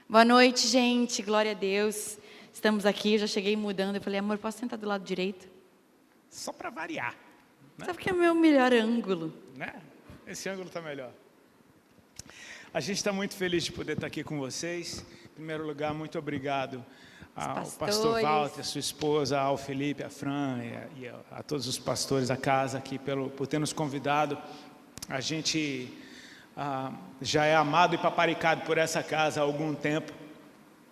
Boa noite, gente. Glória a Deus. Estamos aqui, eu já cheguei mudando. Eu falei, amor, posso sentar do lado direito? Só para variar. Né? Sabe que é o meu melhor ângulo. Né? Esse ângulo está melhor. A gente está muito feliz de poder estar aqui com vocês. Em primeiro lugar, muito obrigado ao pastor Walter, a sua esposa, ao Felipe, a Fran e a todos os pastores da casa aqui por ter nos convidado. A gente já é amado e paparicado por essa casa há algum tempo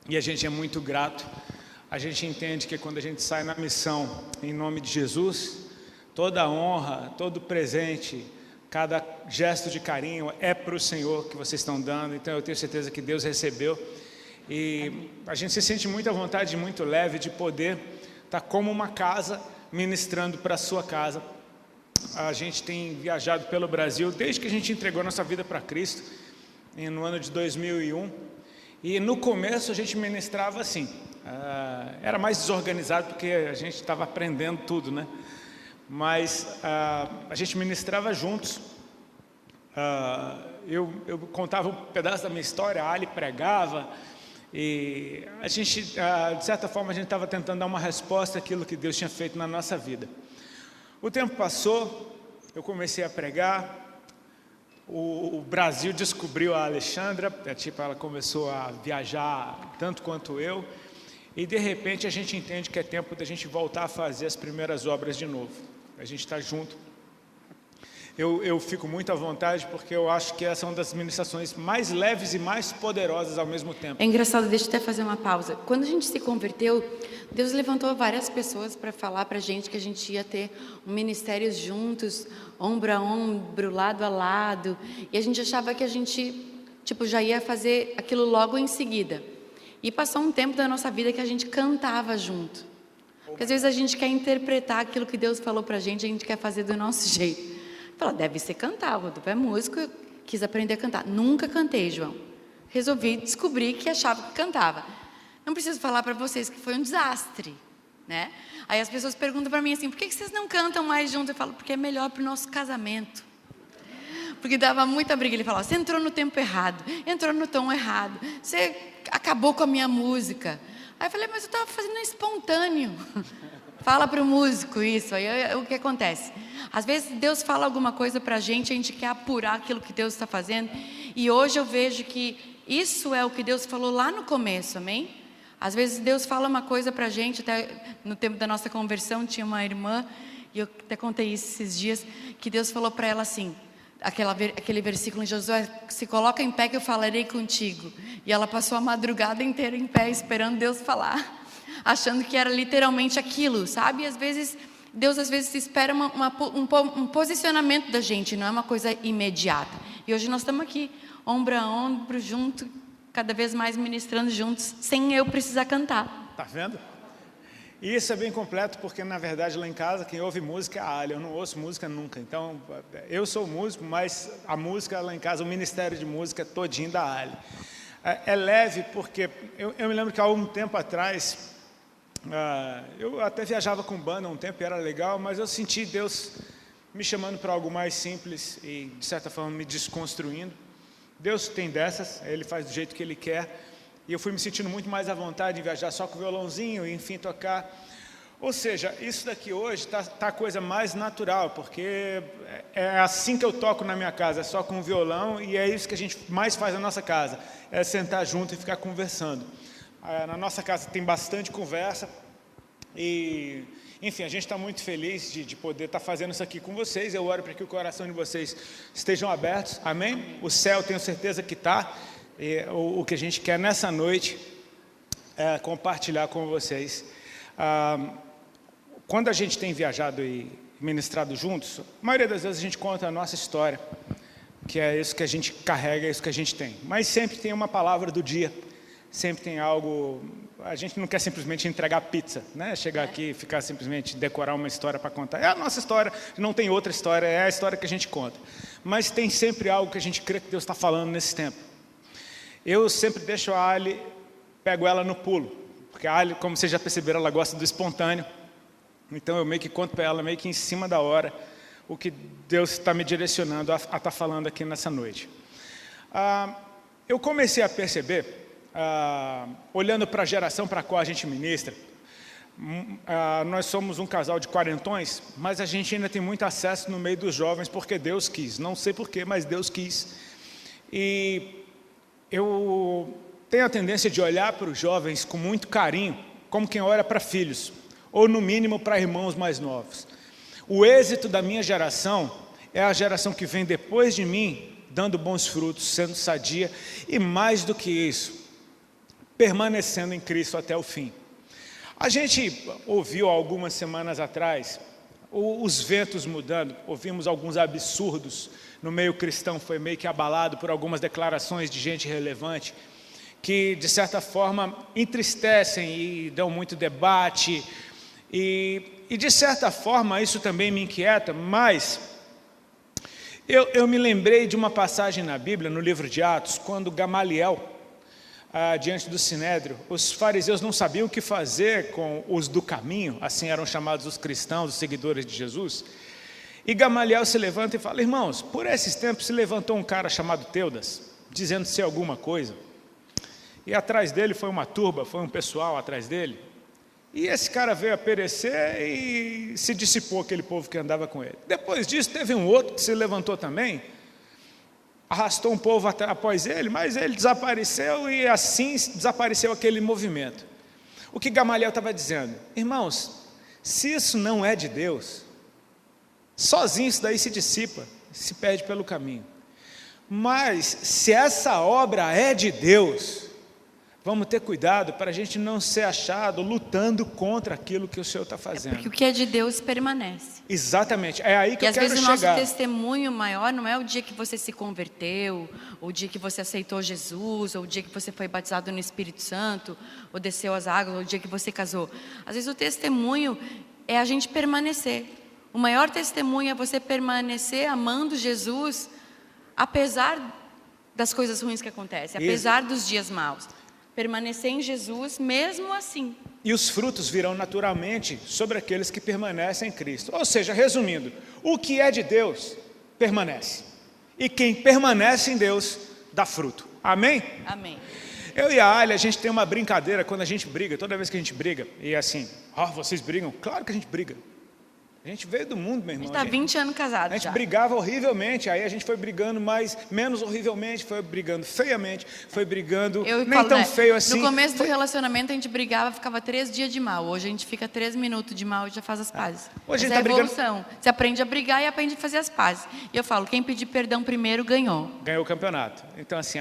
e a gente é muito grato. A gente entende que quando a gente sai na missão em nome de Jesus, toda a honra, todo presente, cada gesto de carinho é para o Senhor que vocês estão dando. Então eu tenho certeza que Deus recebeu e a gente se sente muito à vontade, muito leve de poder estar como uma casa ministrando para a sua casa. A gente tem viajado pelo Brasil desde que a gente entregou nossa vida para Cristo, no ano de 2001. E no começo a gente ministrava assim, era mais desorganizado porque a gente estava aprendendo tudo, né? Mas a gente ministrava juntos. Eu contava um pedaço da minha história, a Ali pregava. E a gente, de certa forma, a gente estava tentando dar uma resposta àquilo que Deus tinha feito na nossa vida. O tempo passou, eu comecei a pregar, o Brasil descobriu a Alexandra, ela começou a viajar tanto quanto eu, e de repente a gente entende que é tempo da gente voltar a fazer as primeiras obras de novo. A gente está junto. Eu fico muito à vontade porque eu acho que essa é uma das ministrações mais leves e mais poderosas ao mesmo tempo. É engraçado, deixa eu até fazer uma pausa. Quando a gente se converteu, Deus levantou várias pessoas para falar para a gente que a gente ia ter um ministério juntos, ombro a ombro, lado a lado. E a gente achava que a gente já ia fazer aquilo logo em seguida. E passou um tempo da nossa vida que a gente cantava junto. Porque às vezes a gente quer interpretar aquilo que Deus falou para a gente quer fazer do nosso jeito. Fala, deve ser cantar, o Rodolfo é músico, eu quis aprender a cantar. Nunca cantei, João. Resolvi descobrir que achava que cantava. Não preciso falar para vocês que foi um desastre, né? Aí as pessoas perguntam para mim assim, por que vocês não cantam mais juntos? Eu falo, porque é melhor para o nosso casamento. Porque dava muita briga. Ele falava, você entrou no tempo errado, entrou no tom errado, você acabou com a minha música. Aí eu falei, mas eu estava fazendo espontâneo. Fala para o músico isso, aí o que acontece? Às vezes Deus fala alguma coisa para a gente quer apurar aquilo que Deus está fazendo, e hoje eu vejo que isso é o que Deus falou lá no começo, amém? Às vezes Deus fala uma coisa para a gente, até no tempo da nossa conversão tinha uma irmã, e eu até contei isso esses dias, que Deus falou para ela assim, aquele versículo em Josué, se coloca em pé que eu falarei contigo, e ela passou a madrugada inteira em pé esperando Deus falar, achando que era literalmente aquilo, sabe? E às vezes Deus espera um posicionamento da gente, não é uma coisa imediata. E hoje nós estamos aqui, ombro a ombro, junto, cada vez mais ministrando juntos, sem eu precisar cantar. Tá vendo? E isso é bem completo, porque na verdade lá em casa quem ouve música é a Ali, eu não ouço música nunca. Então eu sou músico, mas a música lá em casa, o ministério de música é todinho da Ali. É leve porque eu me lembro que há um tempo atrás, eu até viajava com banda um tempo e era legal, mas eu senti Deus me chamando para algo mais simples e de certa forma me desconstruindo. Deus tem dessas, Ele faz do jeito que Ele quer, e eu fui me sentindo muito mais à vontade em viajar só com o violãozinho e enfim tocar. Ou seja, isso daqui hoje está a coisa mais natural, porque é assim que eu toco na minha casa, é só com o violão, e é isso que a gente mais faz na nossa casa, é sentar junto e ficar conversando. Na nossa casa tem bastante conversa e, enfim, a gente está muito feliz de poder estar fazendo isso aqui com vocês. Eu oro para que o coração de vocês estejam abertos, amém? O céu tenho certeza que está. O que a gente quer nessa noite é compartilhar com vocês. Quando a gente tem viajado e ministrado juntos, a maioria das vezes a gente conta a nossa história, que é isso que a gente carrega, é isso que a gente tem. Mas sempre tem uma palavra do dia. Sempre tem algo, a gente não quer simplesmente entregar pizza, né? Chegar aqui e ficar simplesmente decorar uma história para contar. É a nossa história, não tem outra história, é a história que a gente conta. Mas tem sempre algo que a gente crê que Deus está falando nesse tempo. Eu sempre deixo a Ali, pego ela no pulo, porque a Ali, como vocês já perceberam, ela gosta do espontâneo. Então eu meio que conto para ela, meio que em cima da hora, o que Deus está me direcionando a estar falando aqui nessa noite. Eu comecei a perceber, olhando para a geração para a qual a gente ministra, nós somos um casal de quarentões, mas a gente ainda tem muito acesso no meio dos jovens, porque Deus quis. Não sei porquê, mas Deus quis. E eu tenho a tendência de olhar para os jovens com muito carinho, como quem olha para filhos, ou no mínimo para irmãos mais novos. O êxito da minha geração é a geração que vem depois de mim, dando bons frutos, sendo sadia, e mais do que isso, permanecendo em Cristo até o fim. A gente ouviu algumas semanas atrás os ventos mudando, ouvimos alguns absurdos no meio cristão, foi meio que abalado por algumas declarações de gente relevante, que de certa forma entristecem e dão muito debate, e de certa forma isso também me inquieta, mas eu me lembrei de uma passagem na Bíblia, no livro de Atos, quando Gamaliel, diante do Sinédrio, os fariseus não sabiam o que fazer com os do caminho, assim eram chamados os cristãos, os seguidores de Jesus, e Gamaliel se levanta e fala: irmãos, por esses tempos se levantou um cara chamado Teudas, dizendo ser alguma coisa, e atrás dele foi uma turba, foi um pessoal atrás dele, e esse cara veio a perecer e se dissipou aquele povo que andava com ele. Depois disso teve um outro que se levantou também, arrastou um povo após ele, mas ele desapareceu e assim desapareceu aquele movimento. O que Gamaliel estava dizendo: irmãos, se isso não é de Deus, sozinho isso daí se dissipa, se perde pelo caminho. Mas se essa obra é de Deus, vamos ter cuidado para a gente não ser achado lutando contra aquilo que o Senhor está fazendo. Porque o que é de Deus permanece. Exatamente, é aí que eu quero chegar. E às vezes o nosso testemunho maior não é o dia que você se converteu, ou o dia que você aceitou Jesus, ou o dia que você foi batizado no Espírito Santo, ou desceu as águas, ou o dia que você casou. Às vezes o testemunho é a gente permanecer. O maior testemunho é você permanecer amando Jesus, apesar das coisas ruins que acontecem, apesar dos dias maus. Permanecer em Jesus mesmo assim. E os frutos virão naturalmente sobre aqueles que permanecem em Cristo. Ou seja, resumindo, o que é de Deus permanece. E quem permanece em Deus dá fruto. Amém? Amém. Eu e a Ali, a gente tem uma brincadeira quando a gente briga, toda vez que a gente briga. E assim, vocês brigam? Claro que a gente briga. A gente veio do mundo, meu irmão. A gente está 20 anos casado. A gente brigava horrivelmente, aí a gente foi brigando menos horrivelmente, foi brigando feiamente, foi brigando tão feio assim. No começo do relacionamento a gente brigava, ficava 3 dias de mal. Hoje a gente fica 3 minutos de mal e já faz as pazes. Hoje Essa é a evolução. Você aprende a brigar e aprende a fazer as pazes. E eu falo, quem pedir perdão primeiro ganhou. Ganhou o campeonato. Então assim,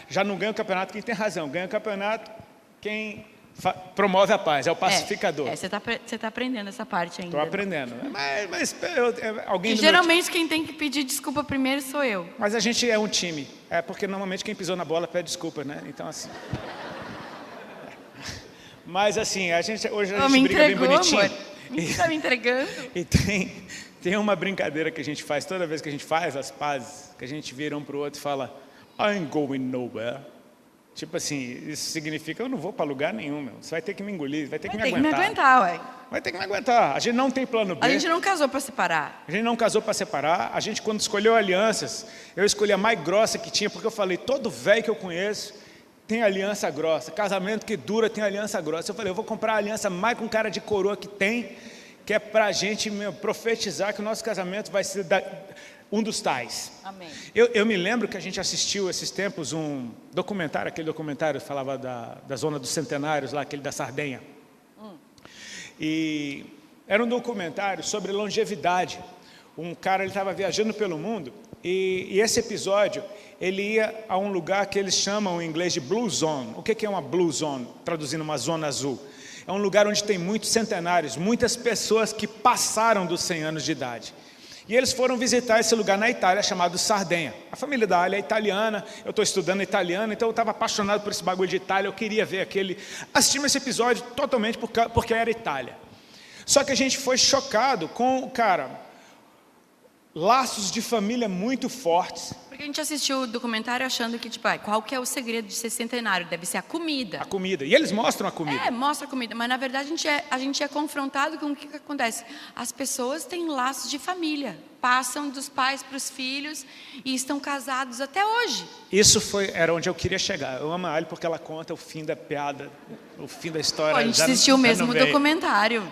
já não ganha o campeonato quem tem razão, ganha o campeonato quem promove a paz, é o pacificador. Você tá aprendendo essa parte ainda. Estou aprendendo. Mas alguém... E geralmente quem tem que pedir desculpa primeiro sou eu. Mas a gente é um time. É porque normalmente quem pisou na bola pede desculpa, né? Então assim... Mas assim, hoje a gente briga bem bonitinho. Amor. Está me entregando? E tem uma brincadeira que a gente faz, toda vez que a gente faz as pazes, que a gente vira um para o outro e fala: I'm going nowhere. Tipo assim, isso significa: eu não vou para lugar nenhum, meu. Você vai ter que me engolir, vai ter que me aguentar. Vai ter que me aguentar, ué. Vai ter que me aguentar. A gente não tem plano B. A gente não casou para separar. A gente não casou para separar. A gente, quando escolheu alianças, eu escolhi a mais grossa que tinha, porque eu falei: todo velho que eu conheço tem aliança grossa. Casamento que dura tem aliança grossa. Eu falei: eu vou comprar a aliança mais com cara de coroa que tem, que é para a gente profetizar que o nosso casamento vai ser um dos tais. Amém. Eu me lembro que a gente assistiu esses tempos um documentário, aquele documentário que falava da zona dos centenários, lá, aquele da Sardenha. E era um documentário sobre longevidade. Um cara, ele estava viajando pelo mundo e esse episódio, ele ia a um lugar que eles chamam em inglês de Blue Zone. O que é uma Blue Zone? Traduzindo, uma zona azul. É um lugar onde tem muitos centenários, muitas pessoas que passaram dos 100 anos de idade. E eles foram visitar esse lugar na Itália, chamado Sardenha. A família da Ali é italiana, eu estou estudando italiano, então eu estava apaixonado por esse bagulho de Itália, eu queria ver assistimos esse episódio totalmente porque era Itália. Só que a gente foi chocado com, laços de família muito fortes. Porque A gente assistiu o documentário achando que, tipo, qual que é o segredo de ser centenário? Deve ser a comida. A comida. E eles mostram a comida. Mostra a comida. Mas, na verdade, a gente é confrontado com o que acontece. As pessoas têm laços de família. Passam dos pais para os filhos e estão casados até hoje. Isso era onde eu queria chegar. Eu amo a Ali porque ela conta o fim da piada, o fim da história. A gente assistiu o mesmo documentário.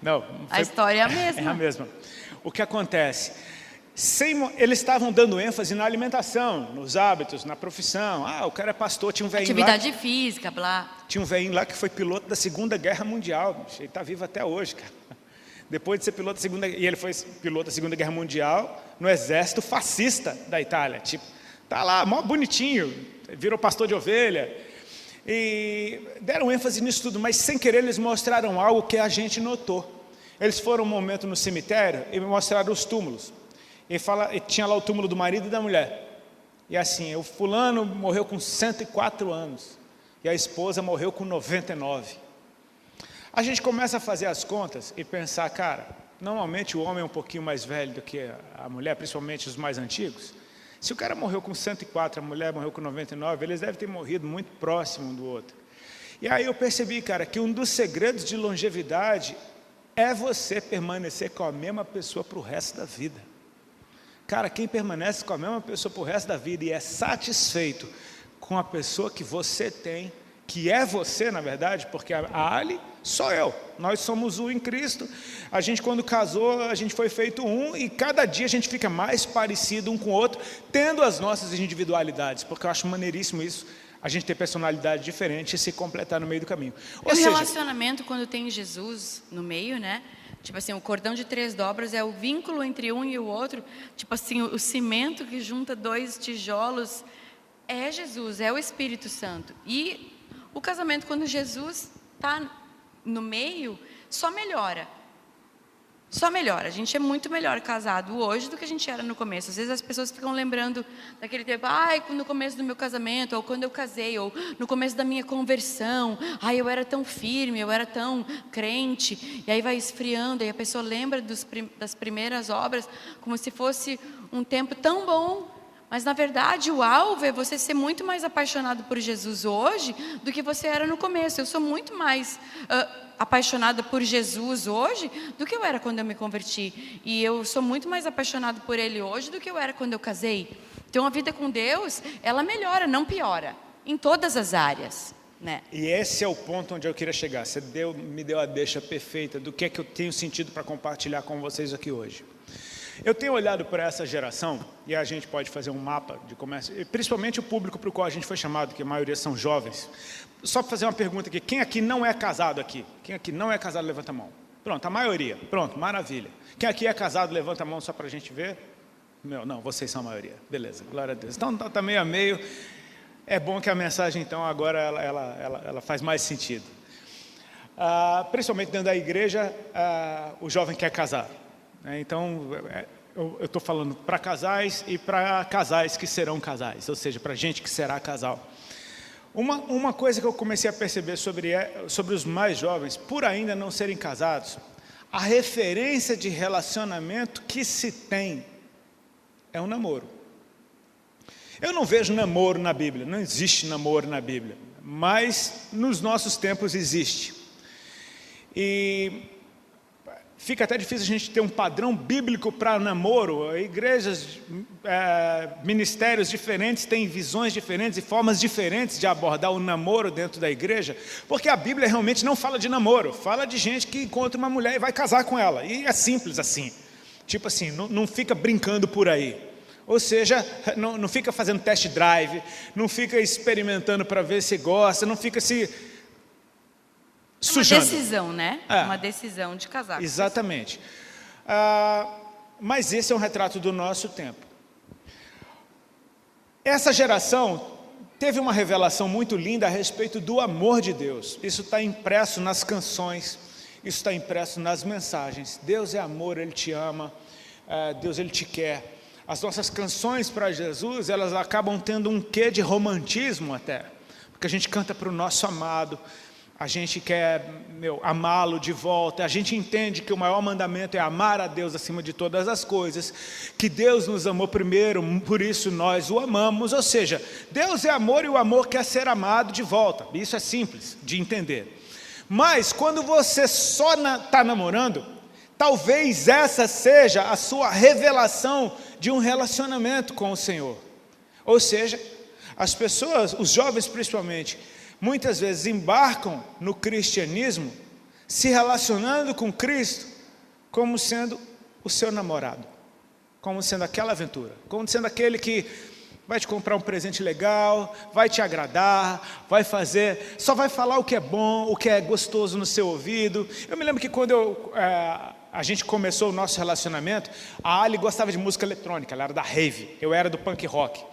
Não, a história é a mesma. É a mesma. O que acontece? Eles estavam dando ênfase na alimentação, nos hábitos, na profissão. O cara é pastor, tinha um velhinho Atividade física, blá. Tinha um velhinho lá que foi piloto da Segunda Guerra Mundial. Ele está vivo até hoje, cara. Depois de ser piloto da Segunda Guerra... E ele foi piloto da Segunda Guerra Mundial no exército fascista da Itália. Tipo, tá lá, mó bonitinho, virou pastor de ovelha. E deram ênfase nisso tudo, mas sem querer eles mostraram algo que a gente notou. Eles foram um momento no cemitério e mostraram os túmulos. E tinha lá o túmulo do marido e da mulher. E assim, o fulano morreu com 104 anos. E a esposa morreu com 99. A gente começa a fazer as contas e pensar, cara, normalmente o homem é um pouquinho mais velho do que a mulher, principalmente os mais antigos. Se o cara morreu com 104, a mulher morreu com 99, eles devem ter morrido muito próximo um do outro. E aí eu percebi, cara, que um dos segredos de longevidade é você permanecer com a mesma pessoa para o resto da vida. Cara, quem permanece com a mesma pessoa para o resto da vida e é satisfeito com a pessoa que você tem, que é você, na verdade, porque a Ali sou eu, nós somos um em Cristo. A gente, quando casou, a gente foi feito um, e cada dia a gente fica mais parecido um com o outro, tendo as nossas individualidades, porque eu acho maneiríssimo isso, a gente ter personalidade diferente e se completar no meio do caminho. O relacionamento, quando tem Jesus no meio, né? Tipo assim, o cordão de 3 dobras é o vínculo entre um e o outro. Tipo assim, o cimento que junta 2 tijolos é Jesus, é o Espírito Santo. E o casamento, quando Jesus está no meio, só melhora. Só melhora. A gente é muito melhor casado hoje do que a gente era no começo. Às vezes as pessoas ficam lembrando daquele tempo, no começo do meu casamento, ou quando eu casei, ou no começo da minha conversão, eu era tão firme, eu era tão crente, e aí vai esfriando, e a pessoa lembra das primeiras obras como se fosse um tempo tão bom. Mas na verdade o alvo é você ser muito mais apaixonado por Jesus hoje do que você era no começo. Eu sou muito mais apaixonada por Jesus hoje do que eu era quando eu me converti. E eu sou muito mais apaixonada por Ele hoje do que eu era quando eu casei. Então a vida com Deus, ela melhora, não piora, em todas as áreas, né? E esse é o ponto onde eu queria chegar. Você me deu a deixa perfeita do que é que eu tenho sentido para compartilhar com vocês aqui hoje. Eu tenho olhado para essa geração, e a gente pode fazer um mapa de comércio, principalmente o público para o qual a gente foi chamado, que a maioria são jovens. Só para fazer uma pergunta aqui, quem aqui não é casado aqui? Quem aqui não é casado, levanta a mão. Pronto, a maioria. Pronto, maravilha. Quem aqui é casado, levanta a mão só para a gente ver. Não, vocês são a maioria. Beleza, glória a Deus. Então está meio a meio. É bom que a mensagem, então, agora ela faz mais sentido. Principalmente dentro da igreja, o jovem quer casar. Então, eu estou falando para casais e para casais que serão casais, ou seja, para gente que será casal. Uma coisa que eu comecei a perceber sobre os mais jovens, por ainda não serem casados, a referência de relacionamento que se tem é um namoro. Eu não vejo namoro na Bíblia, não existe namoro na Bíblia, mas nos nossos tempos existe. E fica até difícil a gente ter um padrão bíblico para namoro. Igrejas, ministérios diferentes têm visões diferentes e formas diferentes de abordar o namoro dentro da igreja, porque a Bíblia realmente não fala de namoro, fala de gente que encontra uma mulher e vai casar com ela, e é simples assim, tipo assim, não fica brincando por aí, ou seja, não fica fazendo test drive, não fica experimentando para ver se gosta, não fica se sujando. Uma decisão, né? Uma decisão de casar. Exatamente. Mas esse é um retrato do nosso tempo. Essa geração teve uma revelação muito linda a respeito do amor de Deus. Isso está impresso nas canções, isso está impresso nas mensagens. Deus é amor, Ele te ama, Deus Ele te quer. As nossas canções para Jesus, elas acabam tendo um quê de romantismo até, porque a gente canta para o nosso amado. a gente quer amá-lo de volta, a gente entende que o maior mandamento é amar a Deus acima de todas as coisas, que Deus nos amou primeiro, por isso nós o amamos, ou seja, Deus é amor e o amor quer ser amado de volta, isso é simples de entender. Mas quando você só está namorando, talvez essa seja a sua revelação de um relacionamento com o Senhor, ou seja, as pessoas, os jovens principalmente, muitas vezes embarcam no cristianismo, se relacionando com Cristo, como sendo o seu namorado, como sendo aquela aventura, como sendo aquele que vai te comprar um presente legal, vai te agradar, vai fazer, só vai falar o que é bom, o que é gostoso no seu ouvido. Eu me lembro que quando a gente começou o nosso relacionamento, a Ali gostava de música eletrônica, ela era da rave, eu era do punk rock.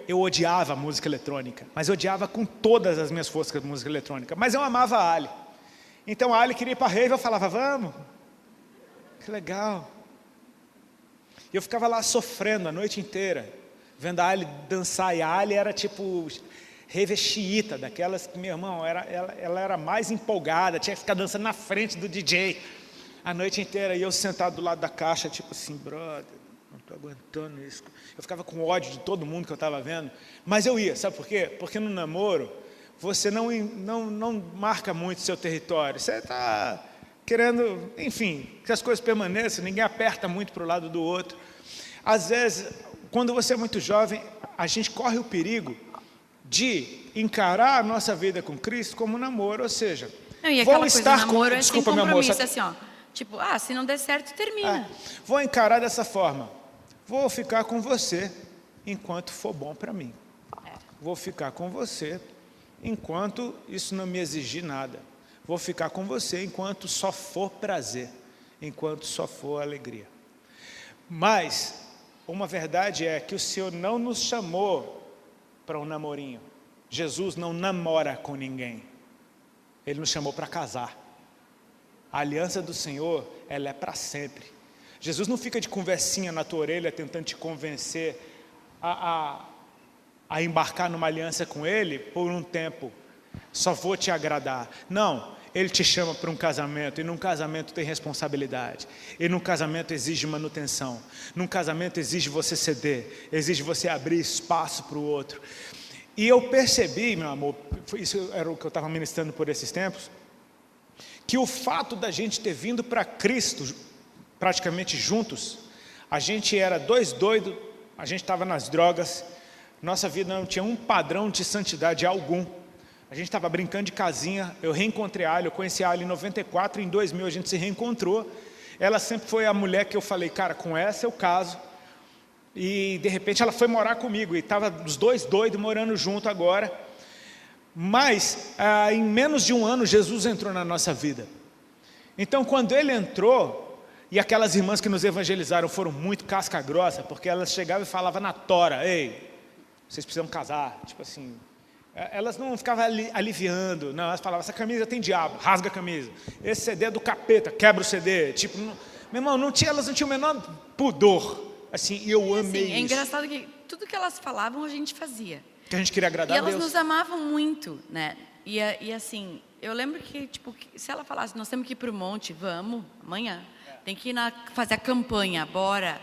Eu odiava a música eletrônica, mas eu odiava com todas as minhas forças a música eletrônica, mas eu amava a Ali. Então a Ali queria ir para a rave, eu falava, vamos, que legal. E eu ficava lá sofrendo a noite inteira, vendo a Ali dançar, e a Ali era tipo rave xiita, daquelas que, meu irmão, ela era mais empolgada, tinha que ficar dançando na frente do DJ, a noite inteira, e eu sentado do lado da caixa, tipo assim, brother, não estou aguentando isso. Eu ficava com ódio de todo mundo que eu estava vendo, mas eu ia, sabe por quê? Porque no namoro, você não marca muito seu território, você está querendo, enfim, que as coisas permaneçam, ninguém aperta muito para o lado do outro. Às vezes, quando você é muito jovem, a gente corre o perigo de encarar a nossa vida com Cristo como namoro, ou seja, vou estar com... Desculpa, meu amor. Assim, ó, tipo, se não der certo, termina. Vou encarar dessa forma. Vou ficar com você enquanto for bom para mim. Vou ficar com você enquanto isso não me exigir nada. Vou ficar com você enquanto só for prazer, enquanto só for alegria. Mas uma verdade é que o Senhor não nos chamou para um namorinho. Jesus não namora com ninguém. Ele nos chamou para casar. A aliança do Senhor, ela é para sempre. Jesus não fica de conversinha na tua orelha tentando te convencer a embarcar numa aliança com Ele por um tempo. Só vou te agradar. Não, Ele te chama para um casamento, e num casamento tem responsabilidade. E num casamento exige manutenção. Num casamento exige você ceder, exige você abrir espaço para o outro. E eu percebi, meu amor, isso era o que eu estava ministrando por esses tempos, que o fato da gente ter vindo para Cristo praticamente juntos, a gente era dois doidos, a gente estava nas drogas, nossa vida não tinha um padrão de santidade algum, a gente estava brincando de casinha, eu reencontrei a Ali, eu conheci a Ali em 94, em 2000 a gente se reencontrou, ela sempre foi a mulher que eu falei, cara, com essa eu caso, e de repente ela foi morar comigo, e estava os dois doidos morando junto agora, mas em menos de um ano Jesus entrou na nossa vida. Então quando Ele entrou, e aquelas irmãs que nos evangelizaram foram muito casca grossa, porque elas chegavam e falavam na tora, ei, vocês precisam casar, tipo assim, elas não ficavam aliviando, não, elas falavam, essa camisa tem diabo, rasga a camisa, esse CD é do capeta, quebra o CD, tipo, não, meu irmão, elas não tinham o menor pudor, assim, e eu amei isso. É engraçado que tudo que elas falavam a gente fazia. Que a gente queria agradar a Deus. E elas nos amavam muito, né, e assim, eu lembro que, tipo, se ela falasse, nós temos que ir para o monte, vamos, amanhã. Tem que ir fazer a campanha, bora.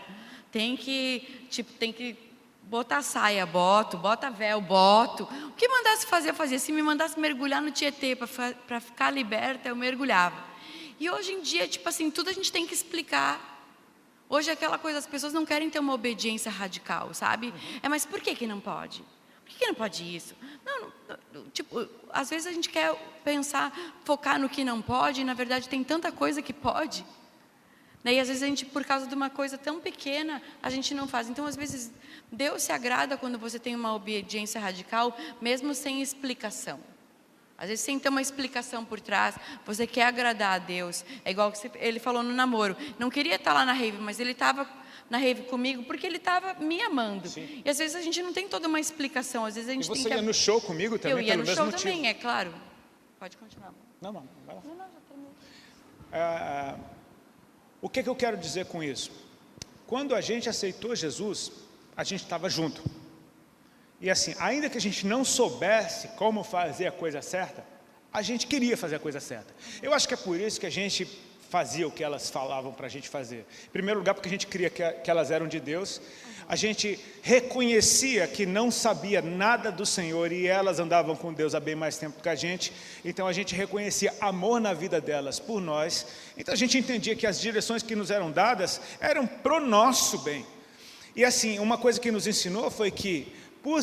Tem que botar saia, bota véu, boto. O que mandasse fazer, eu fazia. Se me mandasse mergulhar no Tietê para ficar liberta, eu mergulhava. E hoje em dia, tipo assim, tudo a gente tem que explicar. Hoje é aquela coisa, as pessoas não querem ter uma obediência radical, sabe? Mas por que não pode? Por que não pode isso? Tipo, às vezes a gente quer pensar, focar no que não pode, e na verdade tem tanta coisa que pode. E às vezes a gente, por causa de uma coisa tão pequena, a gente não faz. Então, às vezes, Deus se agrada quando você tem uma obediência radical, mesmo sem explicação. Às vezes, sem ter uma explicação por trás, você quer agradar a Deus. É igual que ele falou no namoro. Não queria estar lá na rave, mas ele estava na rave comigo porque ele estava me amando. Sim. E às vezes a gente não tem toda uma explicação. Às vezes a gente e você ia no show comigo também? Eu ia no show também, é claro. Pode continuar. Não, vai lá. Não, já terminei. O que eu quero dizer com isso? Quando a gente aceitou Jesus, a gente estava junto. E assim, ainda que a gente não soubesse como fazer a coisa certa, A gente queria fazer a coisa certa. Eu acho que é por isso que a gente fazia o que elas falavam para a gente fazer. Em primeiro lugar, porque a gente cria que elas eram de Deus. A gente reconhecia que não sabia nada do Senhor e elas andavam com Deus há bem mais tempo que a gente. Então a gente reconhecia amor na vida delas por nós. Então a gente entendia que as direções que nos eram dadas eram pro nosso bem. E assim, uma coisa que nos ensinou foi que, por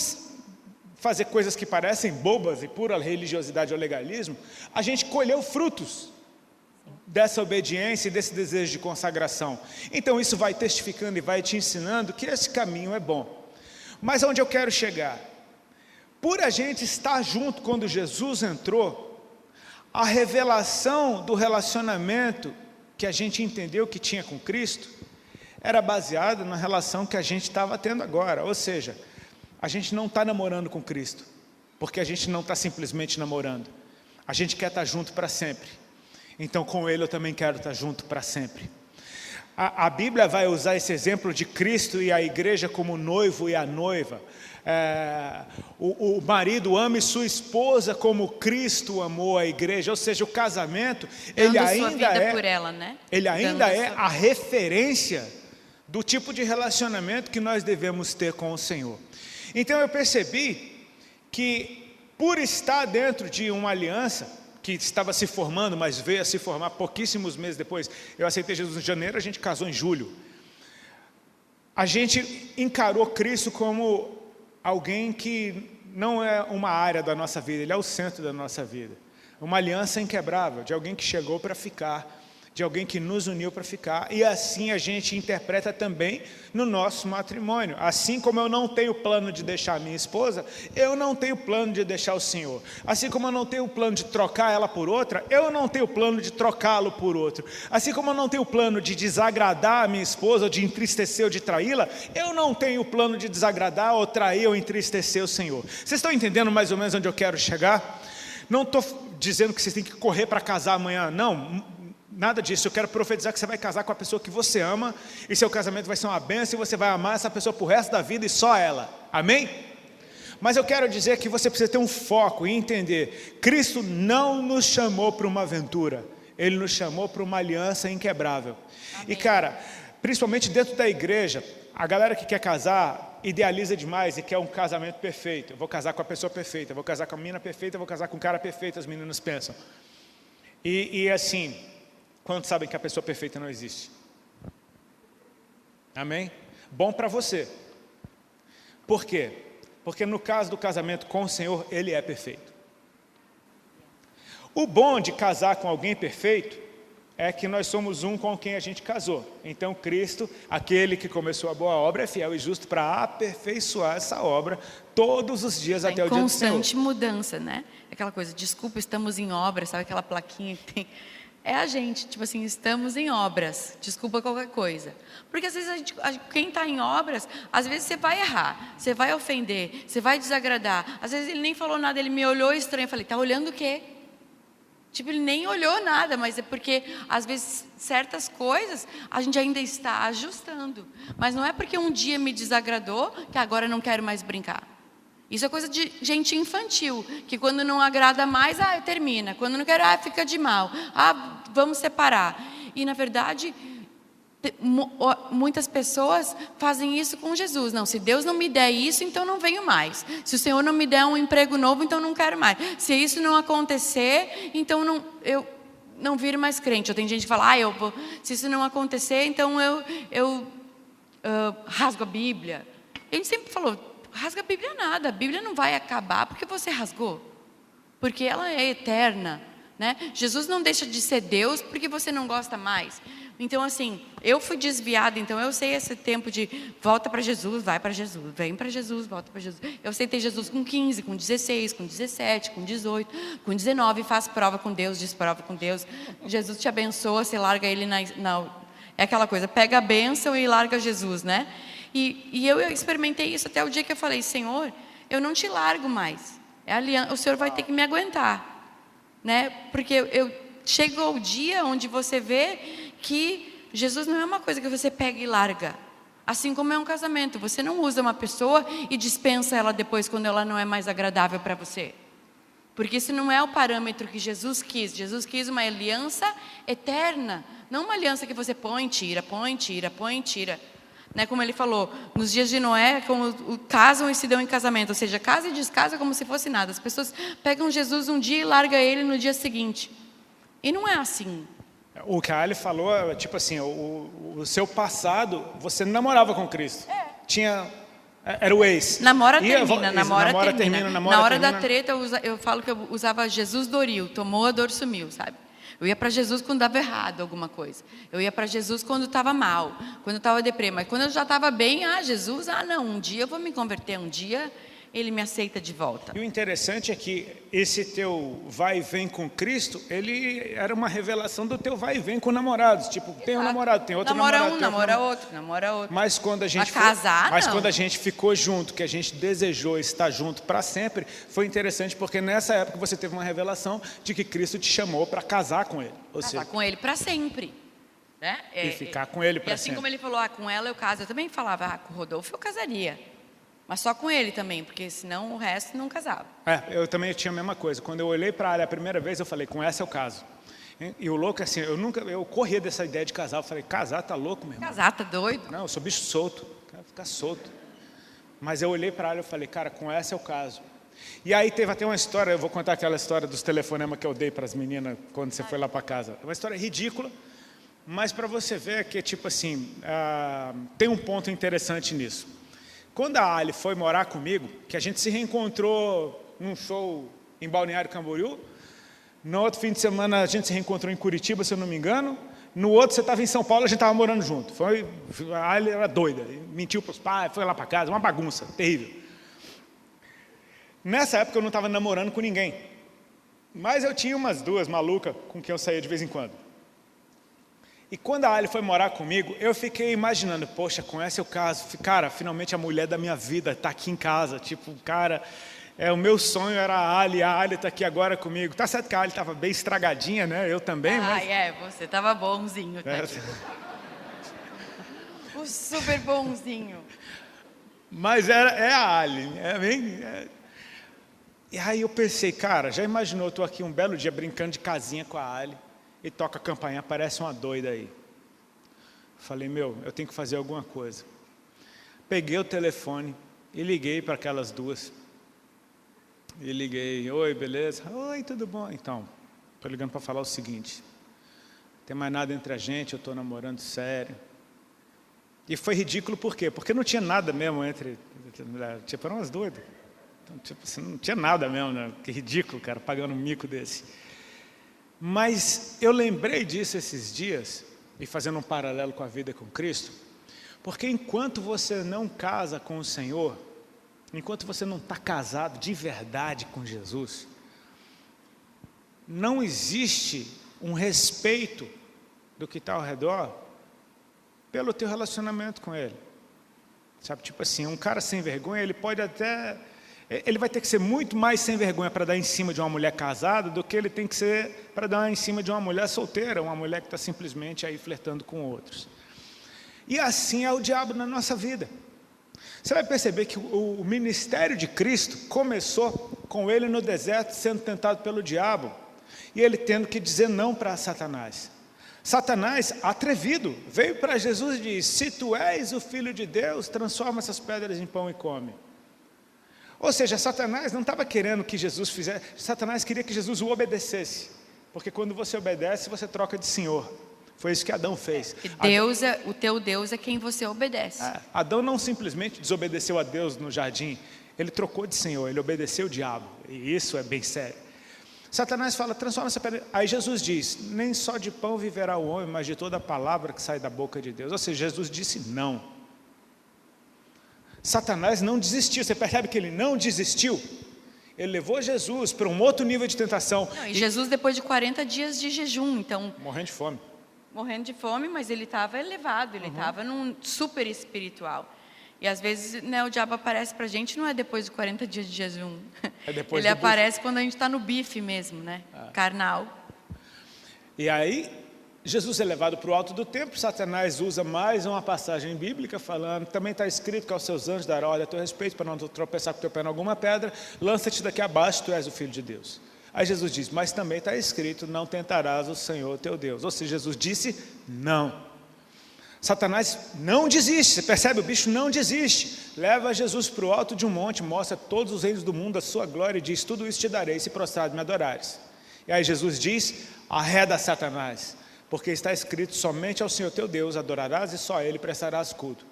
fazer coisas que parecem bobas e pura religiosidade ou legalismo, a gente colheu frutos dessa obediência e desse desejo de consagração. Então isso vai testificando e vai te ensinando que esse caminho é bom. Mas aonde eu quero chegar? Por a gente estar junto quando Jesus entrou, a revelação do relacionamento que a gente entendeu que tinha com Cristo era baseada na relação que a gente estava tendo agora. Ou seja, a gente não está namorando com Cristo, porque a gente não está simplesmente namorando. A gente quer estar junto para sempre. Então com Ele eu também quero estar junto para sempre. A Bíblia vai usar esse exemplo de Cristo e a igreja como o noivo e a noiva. O marido ama sua esposa como Cristo amou a igreja. Ou seja, o casamento, ele ainda é por ela, né? Ele ainda é a referência do tipo de relacionamento que nós devemos ter com o Senhor. Então eu percebi que, por estar dentro de uma aliança que estava se formando, mas veio a se formar pouquíssimos meses depois, eu aceitei Jesus em janeiro, a gente casou em julho. A gente encarou Cristo como alguém que não é uma área da nossa vida, Ele é o centro da nossa vida. Uma aliança inquebrável, de alguém que chegou para ficar, de alguém que nos uniu para ficar, e assim a gente interpreta também no nosso matrimônio. Assim como eu não tenho plano de deixar a minha esposa, eu não tenho plano de deixar o Senhor. Assim como eu não tenho plano de trocar ela por outra, eu não tenho plano de trocá-lo por outro. Assim como eu não tenho plano de desagradar a minha esposa, ou de entristecer ou de traí-la, eu não tenho plano de desagradar ou trair ou entristecer o Senhor. Vocês estão entendendo mais ou menos onde eu quero chegar? Não estou dizendo que vocês têm que correr para casar amanhã, não. Nada disso. Eu quero profetizar que você vai casar com a pessoa que você ama, e seu casamento vai ser uma bênção, e você vai amar essa pessoa por resto da vida e só ela. Amém? Mas eu quero dizer que você precisa ter um foco e entender: Cristo não nos chamou para uma aventura, Ele nos chamou para uma aliança inquebrável. Amém. E cara, principalmente dentro da igreja, a galera que quer casar idealiza demais e quer um casamento perfeito. Eu vou casar com a pessoa perfeita, eu vou casar com a menina perfeita, eu vou casar com o cara perfeito, as meninas pensam. E assim, quantos sabem que a pessoa perfeita não existe? Amém? Bom para você. Por quê? Porque no caso do casamento com o Senhor, Ele é perfeito. O bom de casar com alguém perfeito é que nós somos um com quem a gente casou. Então Cristo, aquele que começou a boa obra, é fiel e justo para aperfeiçoar essa obra todos os dias até o dia do Senhor. Constante mudança, né? Aquela coisa, desculpa, estamos em obras, sabe aquela plaquinha que tem? É a gente, tipo assim, estamos em obras, desculpa qualquer coisa. Porque às vezes quem está em obras, às vezes você vai errar, você vai ofender, você vai desagradar. Às vezes ele nem falou nada, ele me olhou estranho, eu falei, tá olhando o quê? Tipo, ele nem olhou nada, mas é porque às vezes certas coisas a gente ainda está ajustando. Mas não é porque um dia me desagradou que agora eu não quero mais brincar. Isso é coisa de gente infantil, que quando não agrada mais, termina. Quando não quer, fica de mal. Vamos separar. E na verdade, muitas pessoas fazem isso com Jesus. Não, se Deus não me der isso, então não venho mais. Se o Senhor não me der um emprego novo, então não quero mais. Se isso não acontecer, então eu não viro mais crente. Tem gente que fala, se isso não acontecer, então eu rasgo a Bíblia. A gente sempre falou, rasga a Bíblia nada, a Bíblia não vai acabar porque você rasgou, porque ela é eterna, né? Jesus não deixa de ser Deus porque você não gosta mais. Então assim, eu fui desviada, então eu sei esse tempo de volta para Jesus, vai para Jesus, vem para Jesus, volta para Jesus. Eu aceitei Jesus com 15, com 16, com 17, com 18, com 19, faz prova com Deus, desprova com Deus. Jesus te abençoa, você larga ele é aquela coisa, pega a bênção e larga Jesus, né? E eu experimentei isso até o dia que eu falei, Senhor, eu não te largo mais. O Senhor vai ter que me aguentar, né? Porque chegou o dia onde você vê que Jesus não é uma coisa que você pega e larga. Assim como é um casamento, você não usa uma pessoa e dispensa ela depois quando ela não é mais agradável para você. Porque esse não é o parâmetro que Jesus quis. Jesus quis uma aliança eterna, não uma aliança que você põe, tira, põe, tira, põe, tira. Né? Como ele falou, nos dias de Noé, como casam e se dão em casamento, ou seja, casa e descasa como se fosse nada. As pessoas pegam Jesus um dia e largam ele no dia seguinte. E não é assim. O que a Ali falou, tipo assim, o seu passado, você namorava com Cristo. Era o ex. Namora termina. Na hora da treta, eu falo que eu usava Jesus Doril, tomou a dor, sumiu, sabe? Eu ia para Jesus quando dava errado alguma coisa. Eu ia para Jesus quando estava mal, quando estava deprê. Mas quando eu já estava bem, Jesus, não, um dia eu vou me converter, um dia ele me aceita de volta. E o interessante é que esse teu vai e vem com Cristo, ele era uma revelação do teu vai e vem com namorados. Tipo, tem um namorado, tem outro namorado. Namora outro. Mas quando a gente quando a gente ficou junto, que a gente desejou estar junto para sempre, foi interessante porque nessa época você teve uma revelação de que Cristo te chamou para casar com ele. Casar com ele para sempre. Né? E ficar com ele para sempre. E assim como ele falou, com ela eu caso, eu também falava, com o Rodolfo eu casaria. Mas só com ele também, porque senão o resto não casava. Eu também tinha a mesma coisa. Quando eu olhei para ela a primeira vez, eu falei, com essa eu caso. E o louco, assim, eu corria dessa ideia de casar. Eu falei, casar tá louco, meu irmão. Casar tá doido? Não, eu sou bicho solto, quero ficar solto. Mas eu olhei para ela e falei, cara, com essa eu caso. E aí teve até uma história, eu vou contar aquela história dos telefonemas que eu dei para as meninas quando você foi lá para casa. É uma história ridícula, mas para você ver que, tipo assim, tem um ponto interessante nisso. Quando a Ali foi morar comigo, que a gente se reencontrou num show em Balneário Camboriú, no outro fim de semana a gente se reencontrou em Curitiba, se eu não me engano, no outro você estava em São Paulo, a gente estava morando junto. A Ali era doida, mentiu para os pais, foi lá para casa, uma bagunça, terrível. Nessa época eu não estava namorando com ninguém, mas eu tinha umas duas malucas com quem eu saía de vez em quando. E quando a Ali foi morar comigo, eu fiquei imaginando, poxa, com essa eu caso, cara, finalmente a mulher da minha vida está aqui em casa, tipo, cara, o meu sonho era a Ali está aqui agora comigo. Tá certo que a Ali estava bem estragadinha, né, eu também, mas... você estava bonzinho, o super bonzinho. Mas é a Ali, E aí eu pensei, cara, já imaginou, eu estou aqui um belo dia brincando de casinha com a Ali, e toca a campainha, aparece uma doida aí. Falei, eu tenho que fazer alguma coisa. Peguei o telefone e liguei para aquelas duas. E liguei, oi, beleza? Oi, tudo bom? Então, estou ligando para falar o seguinte, não tem mais nada entre a gente, eu estou namorando sério. E foi ridículo por quê? Porque não tinha nada mesmo entre tipo, eram umas doidas. Então, tipo assim, não tinha nada mesmo, né? Que ridículo, cara, pagando um mico desse. Mas eu lembrei disso esses dias, e fazendo um paralelo com a vida com Cristo, porque enquanto você não casa com o Senhor, enquanto você não está casado de verdade com Jesus, não existe um respeito do que está ao redor pelo teu relacionamento com Ele. Sabe, tipo assim, um cara sem vergonha, ele vai ter que ser muito mais sem vergonha para dar em cima de uma mulher casada do que ele tem que ser para dar em cima de uma mulher solteira, uma mulher que está simplesmente aí flertando com outros. E assim é o diabo na nossa vida. Você vai perceber que o ministério de Cristo começou com ele no deserto sendo tentado pelo diabo e ele tendo que dizer não para Satanás. Satanás, atrevido, veio para Jesus e disse, se tu és o Filho de Deus, transforma essas pedras em pão e come. Ou seja, Satanás não estava querendo que Jesus fizesse, Satanás queria que Jesus o obedecesse, porque quando você obedece, você troca de senhor. Foi isso que Adão fez. O teu Deus é quem você obedece. Adão não simplesmente desobedeceu a Deus no jardim, ele trocou de senhor, ele obedeceu o diabo, e isso é bem sério. Satanás fala, transforma essa pedra. Aí Jesus diz, nem só de pão viverá o homem, mas de toda a palavra que sai da boca de Deus. Ou seja, Jesus disse não. Satanás não desistiu, você percebe que ele não desistiu? Ele levou Jesus para um outro nível de tentação. E Jesus depois de 40 dias de jejum, então... Morrendo de fome, mas ele estava elevado, ele estava num super espiritual. E às vezes, né, o diabo aparece para a gente, não é depois de 40 dias de jejum. Ele aparece quando a gente está no bife mesmo, né? Carnal. E aí, Jesus é levado para o alto do templo, Satanás usa mais uma passagem bíblica falando, também está escrito que aos seus anjos dará ordem a teu respeito, para não tropeçar com o teu pé em alguma pedra, lança-te daqui abaixo, tu és o Filho de Deus. Aí Jesus diz, mas também está escrito, não tentarás o Senhor teu Deus. Ou seja, Jesus disse não. Satanás não desiste, você percebe? O bicho não desiste. Leva Jesus para o alto de um monte, mostra todos os reinos do mundo a sua glória e diz, tudo isso te darei se prostrado me adorares. E aí Jesus diz, arreda Satanás, porque está escrito, somente ao Senhor teu Deus adorarás e só a Ele prestarás culto.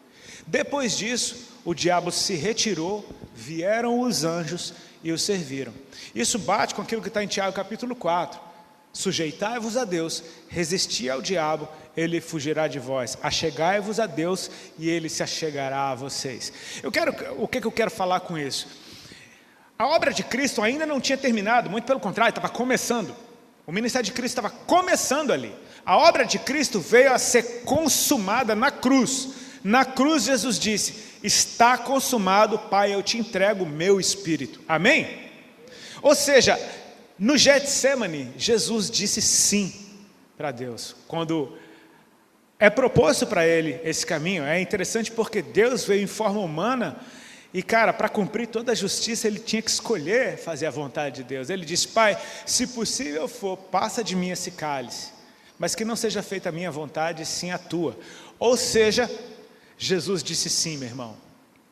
Depois disso, o diabo se retirou, vieram os anjos e o serviram. Isso bate com aquilo que está em Tiago capítulo 4. Sujeitai-vos a Deus, resisti ao diabo, ele fugirá de vós. Achegai-vos a Deus e ele se achegará a vocês. O que eu quero falar com isso? A obra de Cristo ainda não tinha terminado, muito pelo contrário, estava começando. O ministério de Cristo estava começando ali. A obra de Cristo veio a ser consumada na cruz. Na cruz Jesus disse, está consumado, Pai, eu te entrego o meu espírito. Amém? Ou seja, no Getsemane, Jesus disse sim para Deus. Quando é proposto para ele esse caminho, é interessante porque Deus veio em forma humana e, cara, para cumprir toda a justiça, ele tinha que escolher fazer a vontade de Deus. Ele disse, Pai, se possível for, passa de mim esse cálice, mas que não seja feita a minha vontade, sim a tua. Ou seja, Jesus disse sim, meu irmão.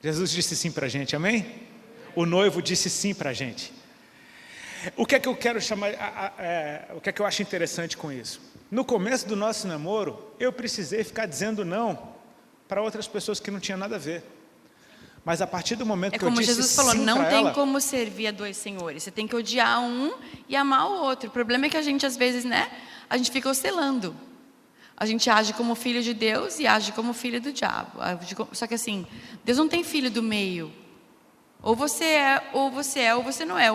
Jesus disse sim para a gente, amém? O noivo disse sim para a gente. O que é que eu quero chamar, o que é que eu acho interessante com isso? No começo do nosso namoro, eu precisei ficar dizendo não para outras pessoas que não tinham nada a ver. Mas a partir do momento que eu disse sim para ela... É como Jesus falou, não tem como servir a dois senhores. Você tem que odiar um e amar o outro. O problema é que a gente, às vezes, a gente fica oscilando. A gente age como filho de Deus e age como filho do diabo. Só que assim, Deus não tem filho do meio. Ou você é, ou você não é.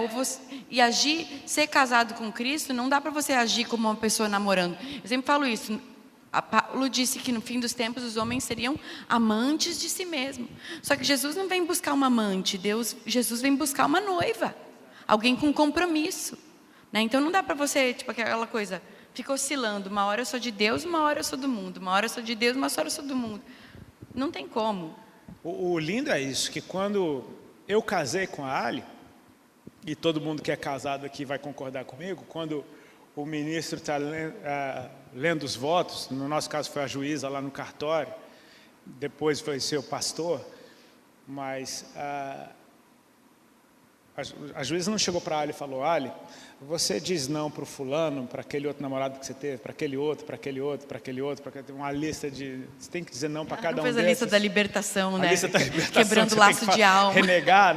E agir, ser casado com Cristo, não dá para você agir como uma pessoa namorando. Eu sempre falo isso. Paulo disse que no fim dos tempos os homens seriam amantes de si mesmo. Só que Jesus não vem buscar uma amante, Jesus vem buscar uma noiva. Alguém com compromisso. Então não dá para você, tipo aquela coisa, fica oscilando. Uma hora eu sou de Deus, uma hora eu sou do mundo. Uma hora eu sou de Deus, uma hora eu sou do mundo. Não tem como. O lindo é isso, que quando eu casei com a Ali, e todo mundo que é casado aqui vai concordar comigo, quando o ministro está lendo os votos, no nosso caso foi a juíza lá no cartório, depois foi ser o pastor, mas a juíza não chegou para a Ali e falou, Ali, você diz não para o fulano, para aquele outro namorado que você teve, para aquele outro, para aquele outro, para aquele outro, uma lista de... Você tem que dizer não para cada um desses. Fez a lista da libertação, né? A lista da libertação. Quebrando o laço de alma. Renegar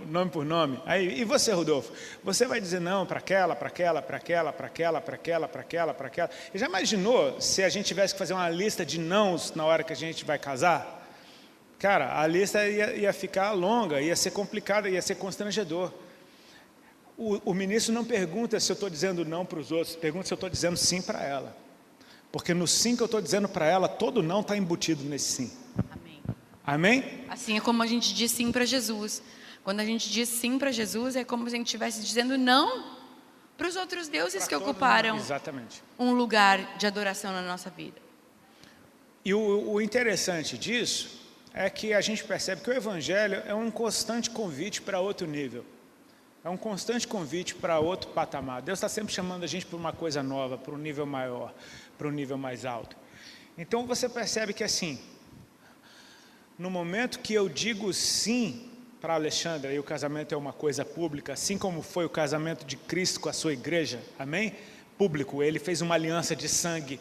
nome por nome. Aí, e você, Rodolfo? Você vai dizer não para aquela, para aquela, para aquela, para aquela, para aquela, para aquela, para aquela. E já imaginou se a gente tivesse que fazer uma lista de nãos na hora que a gente vai casar? Cara, a lista ia ficar longa, ia ser complicada, ia ser constrangedor. O ministro não pergunta se eu estou dizendo não para os outros, pergunta se eu estou dizendo sim para ela. Porque no sim que eu estou dizendo para ela, todo não está embutido nesse sim. Amém. Amém? Assim é como a gente diz sim para Jesus. Quando a gente diz sim para Jesus, é como se a gente estivesse dizendo não para os outros deuses que ocuparam um lugar de adoração na nossa vida. E o interessante disso é que a gente percebe que o Evangelho é um constante convite para outro nível. É um constante convite para outro patamar. Deus está sempre chamando a gente para uma coisa nova, para um nível maior, para um nível mais alto. Então você percebe que assim, no momento que eu digo sim para a Alexandra, e o casamento é uma coisa pública, assim como foi o casamento de Cristo com a sua igreja, amém? Público, ele fez uma aliança de sangue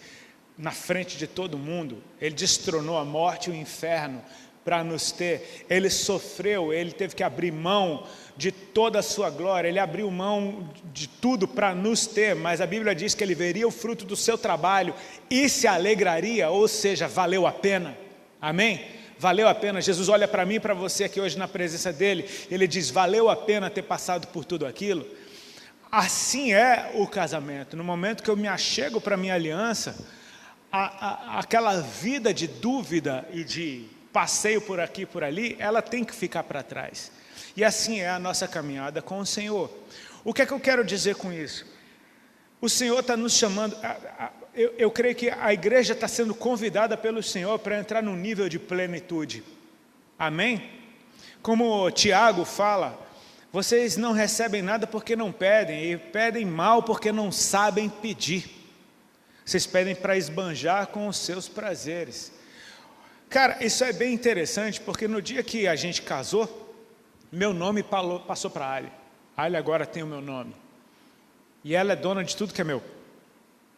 na frente de todo mundo, ele destronou a morte e o inferno para nos ter, ele sofreu, ele teve que abrir mão de toda a sua glória, ele abriu mão de tudo para nos ter, mas a Bíblia diz que ele veria o fruto do seu trabalho e se alegraria, ou seja, valeu a pena, amém? Valeu a pena. Jesus olha para mim e para você aqui hoje na presença dele, ele diz, valeu a pena ter passado por tudo aquilo. Assim é o casamento, no momento que eu me achego para a minha aliança, aquela vida de dúvida e de passeio por aqui e por ali, ela tem que ficar para trás. E assim é a nossa caminhada com o Senhor. O que é que eu quero dizer com isso? O Senhor está nos chamando, eu creio que a igreja está sendo convidada pelo Senhor para entrar num nível de plenitude. Amém? Como Tiago fala, vocês não recebem nada porque não pedem, e pedem mal porque não sabem pedir. Vocês pedem para esbanjar com os seus prazeres. Cara, isso é bem interessante, porque no dia que a gente casou, meu nome passou para a Ali. A Ali agora tem o meu nome. E ela é dona de tudo que é meu.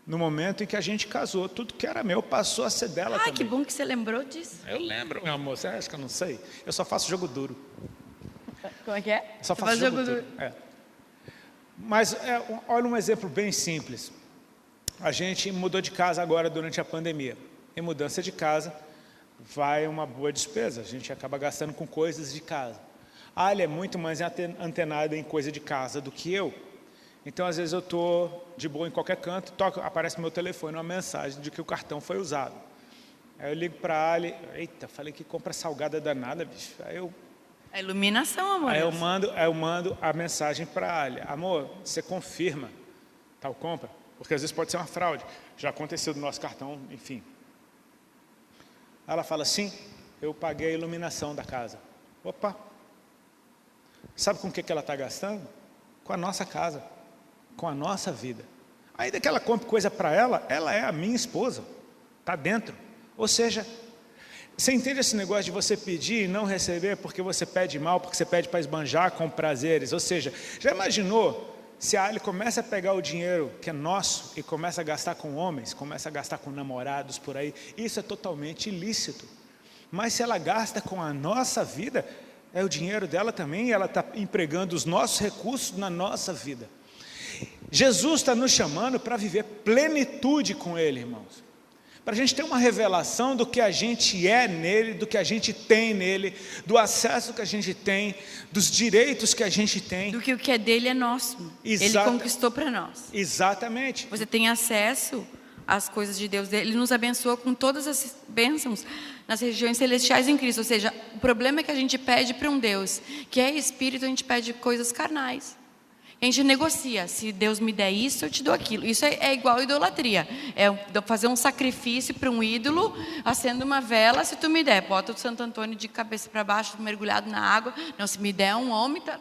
No momento em que a gente casou, tudo que era meu passou a ser dela também. Que bom que você lembrou disso. Eu lembro, meu amor. Você acha que eu não sei? Eu só faço jogo duro. Como é que é? Só faço jogo duro. Mas olha um exemplo bem simples. A gente mudou de casa agora durante a pandemia. Em mudança de casa, vai uma boa despesa. A gente acaba gastando com coisas de casa. A Ali é muito mais antenada em coisa de casa do que eu. Então, às vezes, eu estou de boa em qualquer canto, aparece no meu telefone uma mensagem de que o cartão foi usado. Aí eu ligo para a Ali, eita, falei que compra salgada danada, bicho. A iluminação, amor. Aí eu mando a mensagem para a Ali, amor, você confirma tal compra? Porque às vezes pode ser uma fraude. Já aconteceu do nosso cartão, enfim. Ela fala, sim, eu paguei a iluminação da casa. Opa! Sabe com o que ela está gastando? Com a nossa casa. Com a nossa vida. Ainda que ela compre coisa para ela é a minha esposa, está dentro. Ou seja, você entende esse negócio de você pedir e não receber porque você pede mal, porque você pede para esbanjar com prazeres? Ou seja, já imaginou se a Ali começa a pegar o dinheiro que é nosso e começa a gastar com homens, começa a gastar com namorados por aí? Isso é totalmente ilícito. Mas se ela gasta com a nossa vida, é o dinheiro dela também, e ela está empregando os nossos recursos na nossa vida. Jesus está nos chamando para viver plenitude com Ele, irmãos. Para a gente ter uma revelação do que a gente é nele, do que a gente tem nele, do acesso que a gente tem, dos direitos que a gente tem. Do que o que é dele é nosso. Ele conquistou para nós. Exatamente. Você tem acesso às coisas de Deus. Ele nos abençoa com todas as bênçãos nas regiões celestiais em Cristo. Ou seja, o problema é que a gente pede para um Deus que é espírito, a gente pede coisas carnais. A gente negocia, se Deus me der isso, eu te dou aquilo. Isso é igual idolatria, é fazer um sacrifício para um ídolo, acendo uma vela, se tu me der, bota o Santo Antônio de cabeça para baixo, mergulhado na água, não, se me der um homem, tá.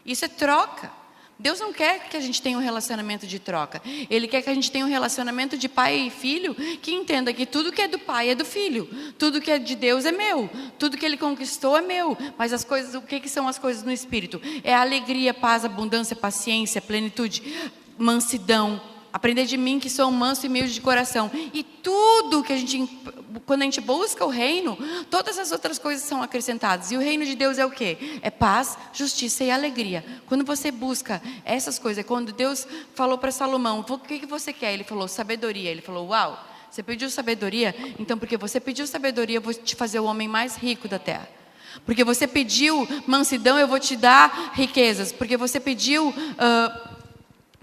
Isso é troca. Deus não quer que a gente tenha um relacionamento de troca, Ele quer que a gente tenha um relacionamento de pai e filho, que entenda que tudo que é do pai é do filho, tudo que é de Deus é meu, tudo que Ele conquistou é meu, mas as coisas, o que são as coisas no Espírito? É alegria, paz, abundância, paciência, plenitude, mansidão, aprender de mim que sou manso e humilde de coração, e tudo que quando a gente busca o reino, todas as outras coisas são acrescentadas, e o reino de Deus é o quê? É paz, justiça e alegria. Quando você busca essas coisas, quando Deus falou para Salomão, o que você quer? Ele falou, sabedoria. Ele falou, uau, você pediu sabedoria? Então, porque você pediu sabedoria, eu vou te fazer o homem mais rico da terra. Porque você pediu mansidão, eu vou te dar riquezas. Porque você pediu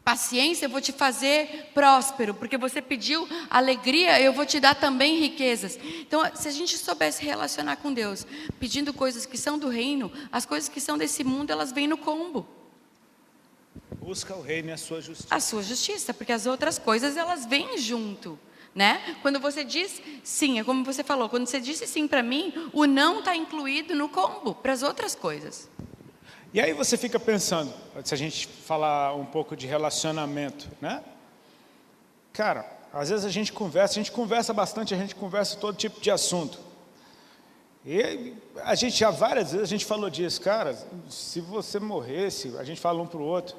paciência, eu vou te fazer próspero. Porque você pediu alegria, eu vou te dar também riquezas. Então, se a gente soubesse relacionar com Deus, pedindo coisas que são do reino, as coisas que são desse mundo, elas vêm no combo. Busca o reino e a sua justiça. A sua justiça, porque as outras coisas, elas vêm junto, né? Quando você diz sim, é como você falou, quando você disse sim para mim, o não está incluído no combo, para as outras coisas. E aí você fica pensando, se a gente falar um pouco de relacionamento, né? Cara, às vezes a gente conversa bastante, a gente conversa todo tipo de assunto. E a gente já várias vezes a gente falou disso, cara, se você morresse, a gente fala um para o outro,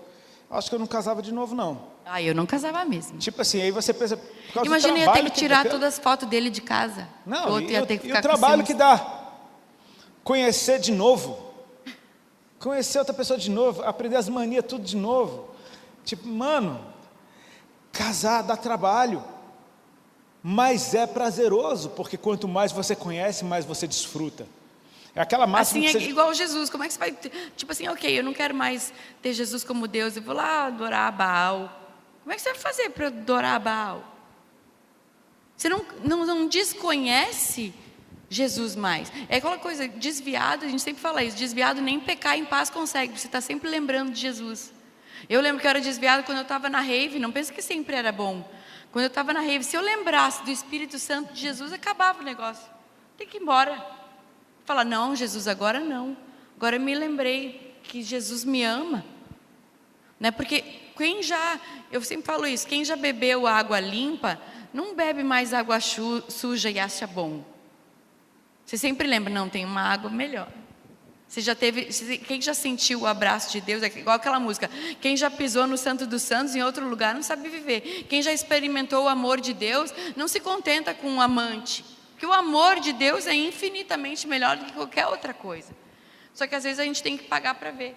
acho que eu não casava de novo não. Eu não casava mesmo. Tipo assim, aí você pensa, por causa imagina, do eu ia trabalho ter que tirar todas as fotos dele de casa. Não, ia ter que ficar e o trabalho que dá, conhecer de novo. Conhecer outra pessoa de novo, aprender as manias tudo de novo. Tipo, mano, casar dá trabalho, mas é prazeroso, porque quanto mais você conhece, mais você desfruta. É aquela máxima assim, que igual Jesus, como é que você vai... Tipo assim, ok, eu não quero mais ter Jesus como Deus, eu vou lá adorar a Baal. Como é que você vai fazer para adorar a Baal? Você não desconhece Jesus mais. É aquela coisa, desviado, a gente sempre fala isso, desviado nem pecar em paz consegue, você está sempre lembrando de Jesus. Eu lembro que eu era desviada quando eu estava na rave, não pensa que sempre era bom. Quando eu estava na rave, se eu lembrasse do Espírito Santo de Jesus, acabava o negócio. Tem que ir embora. Falar, não, Jesus, agora não. Agora eu me lembrei que Jesus me ama. Né? Porque eu sempre falo isso, quem já bebeu água limpa, não bebe mais água suja e acha bom. Você sempre lembra, não, tem uma água melhor. Quem já sentiu o abraço de Deus, é igual aquela música, quem já pisou no Santo dos Santos em outro lugar não sabe viver. Quem já experimentou o amor de Deus não se contenta com um amante, porque o amor de Deus é infinitamente melhor do que qualquer outra coisa. Só que às vezes a gente tem que pagar para ver.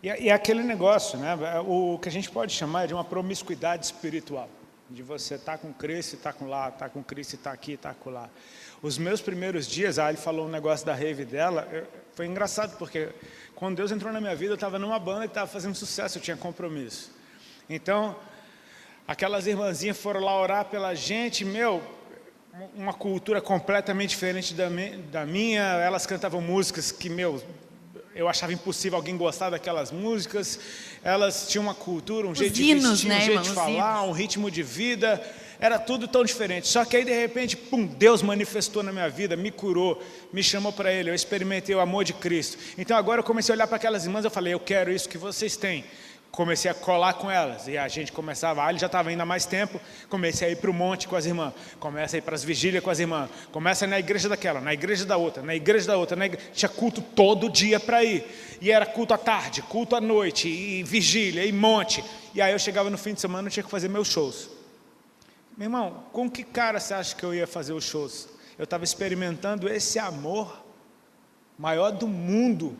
E é aquele negócio, né? O que a gente pode chamar de uma promiscuidade espiritual, de você estar com Cristo e estar com lá, estar com Cristo e estar aqui e estar com lá. Os meus primeiros dias, ele falou um negócio da rave dela, foi engraçado, porque quando Deus entrou na minha vida, eu estava numa banda que estava fazendo sucesso, eu tinha compromisso. Então, aquelas irmãzinhas foram lá orar pela gente, uma cultura completamente diferente da minha, elas cantavam músicas que, eu achava impossível alguém gostar daquelas músicas, elas tinham uma cultura, um jeito de vestir, um jeito de falar, um ritmo de vida, era tudo tão diferente. Só que aí de repente, Deus manifestou na minha vida, me curou, me chamou para Ele, eu experimentei o amor de Cristo. Então agora eu comecei a olhar para aquelas irmãs, eu falei, eu quero isso que vocês têm. Comecei a colar com elas, e a gente começava, ele já estava indo há mais tempo, comecei a ir para o monte com as irmãs, começa a ir para as vigílias com as irmãs, começa a ir na igreja daquela, na igreja da outra, tinha culto todo dia para ir, e era culto à tarde, culto à noite, e vigília, e monte, e aí eu chegava no fim de semana, eu tinha que fazer meus shows. Meu irmão, com que cara você acha que eu ia fazer os shows? Eu estava experimentando esse amor maior do mundo,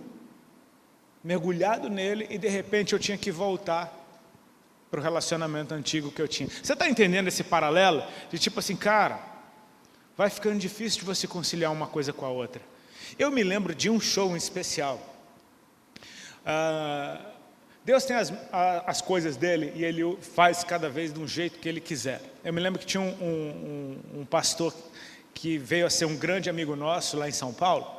mergulhado nele, e de repente eu tinha que voltar para o relacionamento antigo que eu tinha. Você está entendendo esse paralelo? De tipo assim, cara, vai ficando difícil de você conciliar uma coisa com a outra. Eu me lembro de um show em especial. Deus tem as coisas dele e Ele faz cada vez de um jeito que Ele quiser. Eu me lembro que tinha um pastor que veio a ser um grande amigo nosso lá em São Paulo,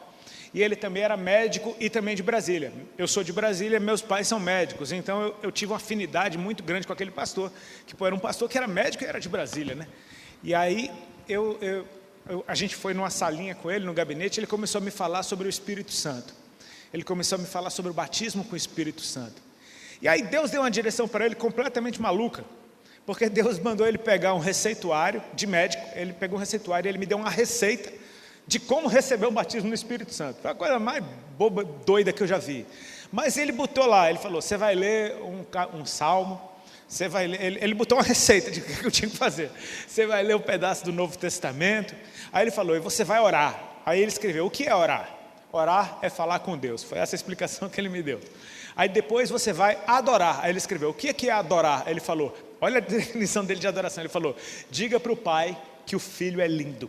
e ele também era médico e também de Brasília. Eu sou de Brasília, meus pais são médicos, então eu tive uma afinidade muito grande com aquele pastor, que era um pastor que era médico e era de Brasília, né? E aí a gente foi numa salinha com ele, no gabinete, ele começou a me falar sobre o Espírito Santo. Ele começou a me falar sobre o batismo com o Espírito Santo. E aí Deus deu uma direção para ele completamente maluca, porque Deus mandou ele pegar um receituário de médico, ele pegou um receituário e ele me deu uma receita de como receber o batismo no Espírito Santo. Foi a coisa mais boba, doida que eu já vi. Mas ele botou lá, ele falou, você vai ler um salmo, você vai ler, ele botou uma receita de o que eu tinha que fazer. Você vai ler um pedaço do Novo Testamento, aí ele falou, e você vai orar. Aí ele escreveu, o que é orar? Orar é falar com Deus. Foi essa a explicação que ele me deu. Aí depois você vai adorar. Aí ele escreveu, o que é adorar? Ele falou, olha a definição dele de adoração. Ele falou, diga para o Pai que o Filho é lindo.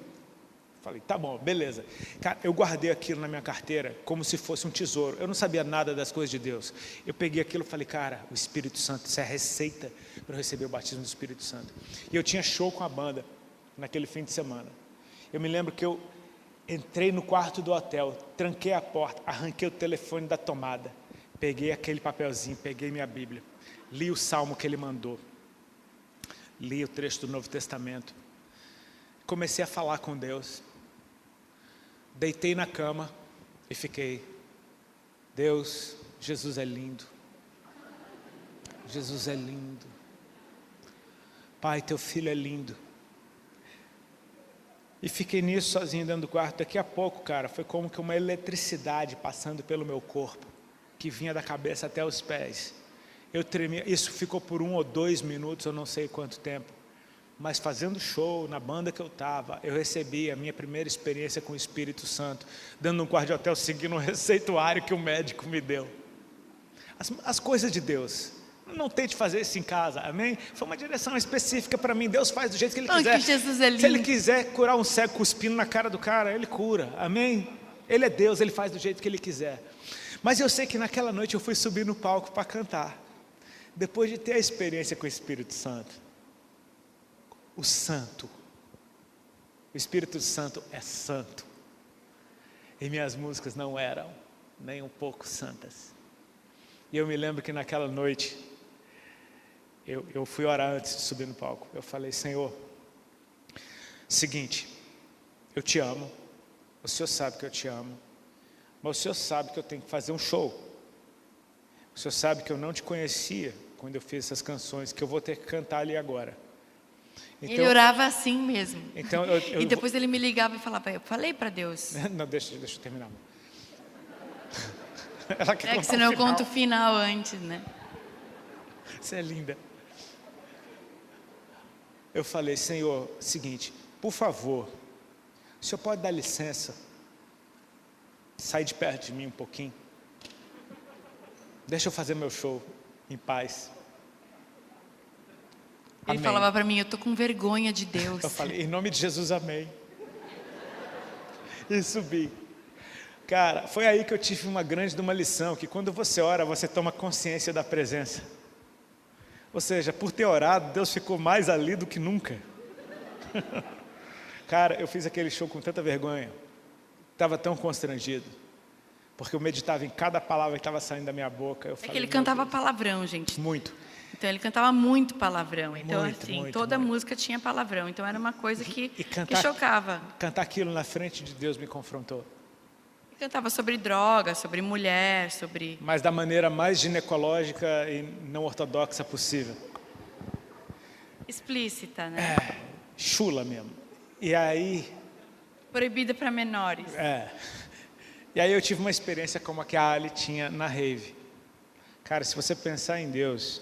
Falei, tá bom, beleza. Cara, eu guardei aquilo na minha carteira como se fosse um tesouro. Eu não sabia nada das coisas de Deus. Eu peguei aquilo e falei, cara, o Espírito Santo, isso é a receita para eu receber o batismo do Espírito Santo. E eu tinha show com a banda naquele fim de semana. Eu me lembro que eu entrei no quarto do hotel, tranquei a porta, arranquei o telefone da tomada, peguei aquele papelzinho, peguei minha Bíblia, li o salmo que ele mandou, li o trecho do Novo Testamento, comecei a falar com Deus, deitei na cama e fiquei, Deus, Jesus é lindo, Jesus é lindo, Pai, teu filho é lindo. E fiquei nisso sozinho dentro do quarto. Daqui a pouco, cara, foi como que uma eletricidade passando pelo meu corpo, que vinha da cabeça até os pés. Eu tremia, isso ficou por 1 ou 2 minutos, eu não sei quanto tempo. Mas fazendo show, na banda que eu estava, eu recebi a minha primeira experiência com o Espírito Santo, dando num quarto de hotel, seguindo um receituário que o médico me deu. As coisas de Deus. Não tente fazer isso em casa, amém? Foi uma direção específica para mim. Deus faz do jeito que Ele quiser. Que Jesus é lindo. Se Ele quiser curar um cego cuspindo na cara do cara, Ele cura, amém? Ele é Deus, Ele faz do jeito que Ele quiser. Mas eu sei que naquela noite eu fui subir no palco para cantar. Depois de ter a experiência com o Espírito Santo. O Santo. O Espírito Santo é santo. E minhas músicas não eram nem um pouco santas. E eu me lembro que naquela noite eu fui orar antes de subir no palco. Eu falei, Senhor, seguinte, eu te amo, o Senhor sabe que eu te amo, mas o Senhor sabe que eu tenho que fazer um show. O Senhor sabe que eu não te conhecia quando eu fiz essas canções, que eu vou ter que cantar ali agora. Então, ele orava assim mesmo. Então e depois ele me ligava e falava, eu falei para Deus. Não, deixa eu terminar. Ela quer que senão eu conto o final antes, né? Você é linda. Eu falei, Senhor, seguinte, por favor, o Senhor pode dar licença? Sai de perto de mim um pouquinho. Deixa eu fazer meu show em paz. Ele Amém. falava para mim, eu tô com vergonha de Deus. Eu falei, em nome de Jesus, amém. E subi. Cara, foi aí que eu tive uma lição, que quando você ora, você toma consciência da presença. Ou seja, por ter orado, Deus ficou mais ali do que nunca. Cara, eu fiz aquele show com tanta vergonha. Estava tão constrangido. Porque eu meditava em cada palavra que estava saindo da minha boca. Eu falei, que ele cantava palavrão, gente. Muito. Então ele cantava muito palavrão. Então Muito, assim, muito, toda muito. música tinha palavrão. Então era uma coisa que cantar, chocava. Cantar aquilo na frente de Deus me confrontou. Ele cantava sobre droga, sobre mulher, sobre... Mas da maneira mais ginecológica e não ortodoxa possível. Explícita, né? Chula mesmo. E aí... Proibida para menores. E aí eu tive uma experiência como a que a Ali tinha na rave. Cara, se você pensar em Deus,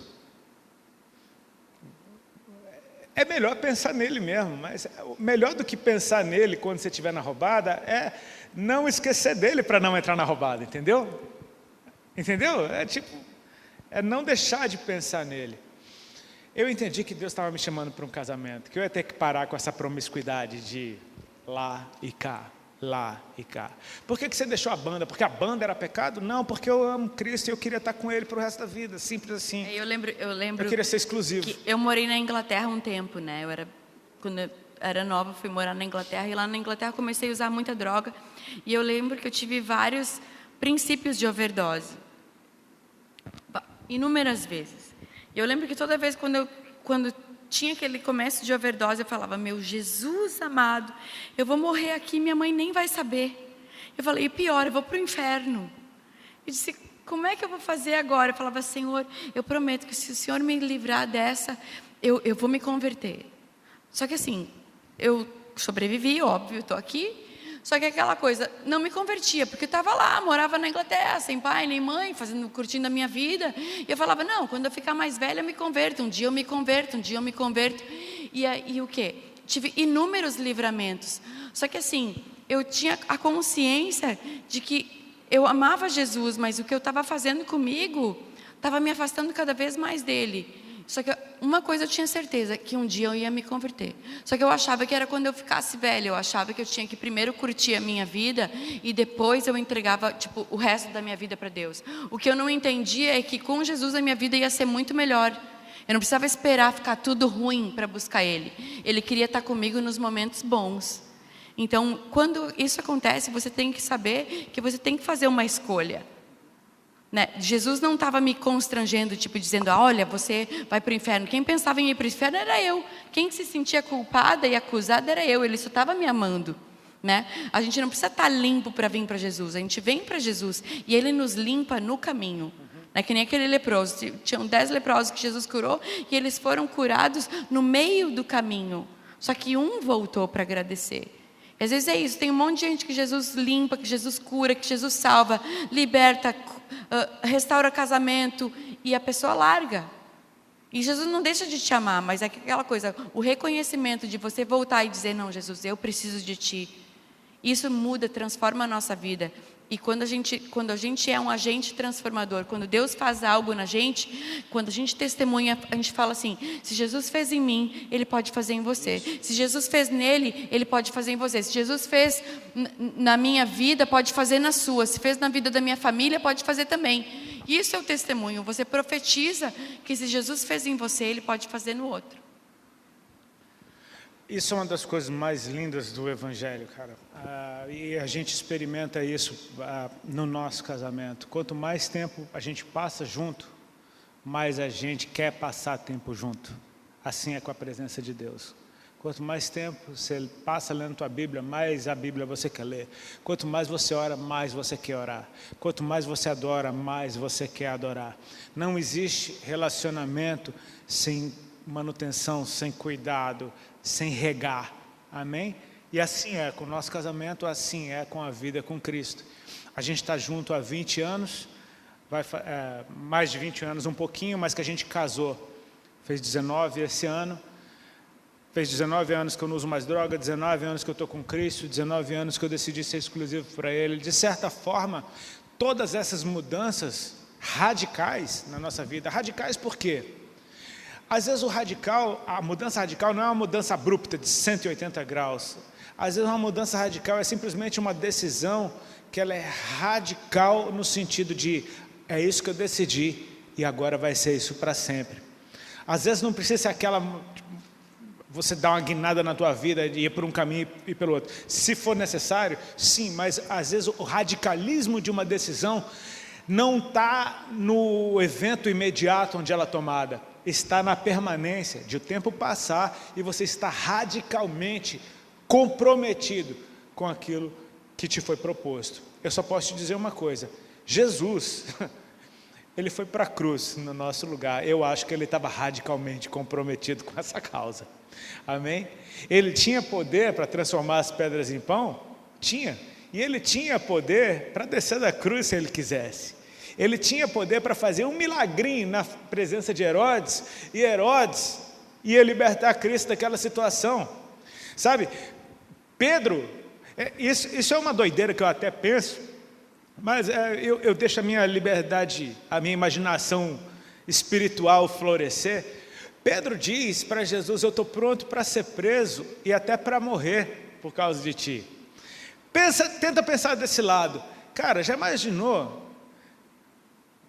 é melhor pensar nele mesmo, mas melhor do que pensar nele quando você estiver na roubada é não esquecer dele para não entrar na roubada, entendeu? Entendeu? É não deixar de pensar nele. Eu entendi que Deus estava me chamando para um casamento, que eu ia ter que parar com essa promiscuidade de lá e cá. Lá e cá. Por que você deixou a banda? Porque a banda era pecado? Não, porque eu amo Cristo e eu queria estar com Ele para o resto da vida, simples assim. Eu lembro. Eu queria ser exclusivo. Que eu morei na Inglaterra um tempo, né? Quando eu era nova, fui morar na Inglaterra e lá na Inglaterra comecei a usar muita droga. E eu lembro que eu tive vários princípios de overdose, inúmeras vezes. E eu lembro que toda vez quando tinha aquele começo de overdose, eu falava, meu Jesus amado, eu vou morrer aqui, minha mãe nem vai saber. Eu falei, e pior, eu vou para o inferno. Eu disse, como é que eu vou fazer agora? Eu falava, Senhor, eu prometo que se o Senhor me livrar dessa, eu vou me converter. Só que assim, eu sobrevivi, óbvio, estou aqui. Só que aquela coisa, não me convertia, porque eu estava lá, morava na Inglaterra, sem pai nem mãe, curtindo a minha vida. E eu falava, não, quando eu ficar mais velha eu me converto, um dia eu me converto, um dia eu me converto. E o quê? Tive inúmeros livramentos. Só que assim, eu tinha a consciência de que eu amava Jesus, mas o que eu estava fazendo comigo estava me afastando cada vez mais dele. Só que uma coisa eu tinha certeza, que um dia eu ia me converter. Só que eu achava que era quando eu ficasse velha, eu achava que eu tinha que primeiro curtir a minha vida e depois eu entregava o resto da minha vida para Deus. O que eu não entendia é que com Jesus a minha vida ia ser muito melhor. Eu não precisava esperar ficar tudo ruim para buscar Ele. Ele queria estar comigo nos momentos bons. Então, quando isso acontece, você tem que saber que você tem que fazer uma escolha. Né? Jesus não estava me constrangendo, dizendo, olha, você vai para o inferno. Quem pensava em ir para o inferno era eu. Quem se sentia culpada e acusada era eu. Ele só estava me amando. Né? A gente não precisa estar limpo para vir para Jesus. A gente vem para Jesus e Ele nos limpa no caminho. Né? Que nem aquele leproso. Tinham 10 leprosos que Jesus curou e eles foram curados no meio do caminho. Só que um voltou para agradecer. E às vezes é isso, tem um monte de gente que Jesus limpa, que Jesus cura, que Jesus salva, liberta, restaura casamento e a pessoa larga. E Jesus não deixa de te amar, mas é aquela coisa, o reconhecimento de você voltar e dizer, não, Jesus, eu preciso de Ti. Isso muda, transforma a nossa vida. E quando a gente é um agente transformador, quando Deus faz algo na gente, quando a gente testemunha, a gente fala assim, se Jesus fez em mim, Ele pode fazer em você. Se Jesus fez nele, Ele pode fazer em você. Se Jesus fez na minha vida, pode fazer na sua. Se fez na vida da minha família, pode fazer também. Isso é o testemunho. Você profetiza que se Jesus fez em você, Ele pode fazer no outro. Isso é uma das coisas mais lindas do Evangelho, cara. E a gente experimenta isso no nosso casamento. Quanto mais tempo a gente passa junto, mais a gente quer passar tempo junto. Assim é com a presença de Deus. Quanto mais tempo você passa lendo tua Bíblia, mais a Bíblia você quer ler. Quanto mais você ora, mais você quer orar. Quanto mais você adora, mais você quer adorar. Não existe relacionamento sem manutenção, sem cuidado, sem regar. Amém? E assim é com o nosso casamento, assim é com a vida com Cristo. A gente está junto há 20 anos, mais de 20 anos, um pouquinho, mas que a gente casou. Fez 19 esse ano. Fez 19 anos que eu não uso mais droga, 19 anos que eu estou com Cristo, 19 anos que eu decidi ser exclusivo para Ele. De certa forma, todas essas mudanças radicais na nossa vida. Radicais por quê? Às vezes a mudança radical não é uma mudança abrupta de 180 graus. Às vezes uma mudança radical é simplesmente uma decisão que ela é radical no sentido de é isso que eu decidi e agora vai ser isso para sempre. Às vezes não precisa ser aquela... você dá uma guinada na tua vida e ir por um caminho e pelo outro. Se for necessário, sim, mas às vezes o radicalismo de uma decisão não está no evento imediato onde ela é tomada. Está na permanência de o tempo passar e você está radicalmente comprometido com aquilo que te foi proposto. Eu só posso te dizer uma coisa. Jesus, ele foi para a cruz no nosso lugar. Eu acho que ele estava radicalmente comprometido com essa causa. Amém? Ele tinha poder para transformar as pedras em pão? Tinha. E ele tinha poder para descer da cruz se ele quisesse. Ele tinha poder para fazer um milagrinho na presença de Herodes, e Herodes ia libertar Cristo daquela situação. Sabe, Pedro, isso é uma doideira que eu até penso, mas eu deixo a minha liberdade, a minha imaginação espiritual florescer. Pedro diz para Jesus, eu estou pronto para ser preso e até para morrer por causa de ti. Tenta pensar desse lado. Cara, já imaginou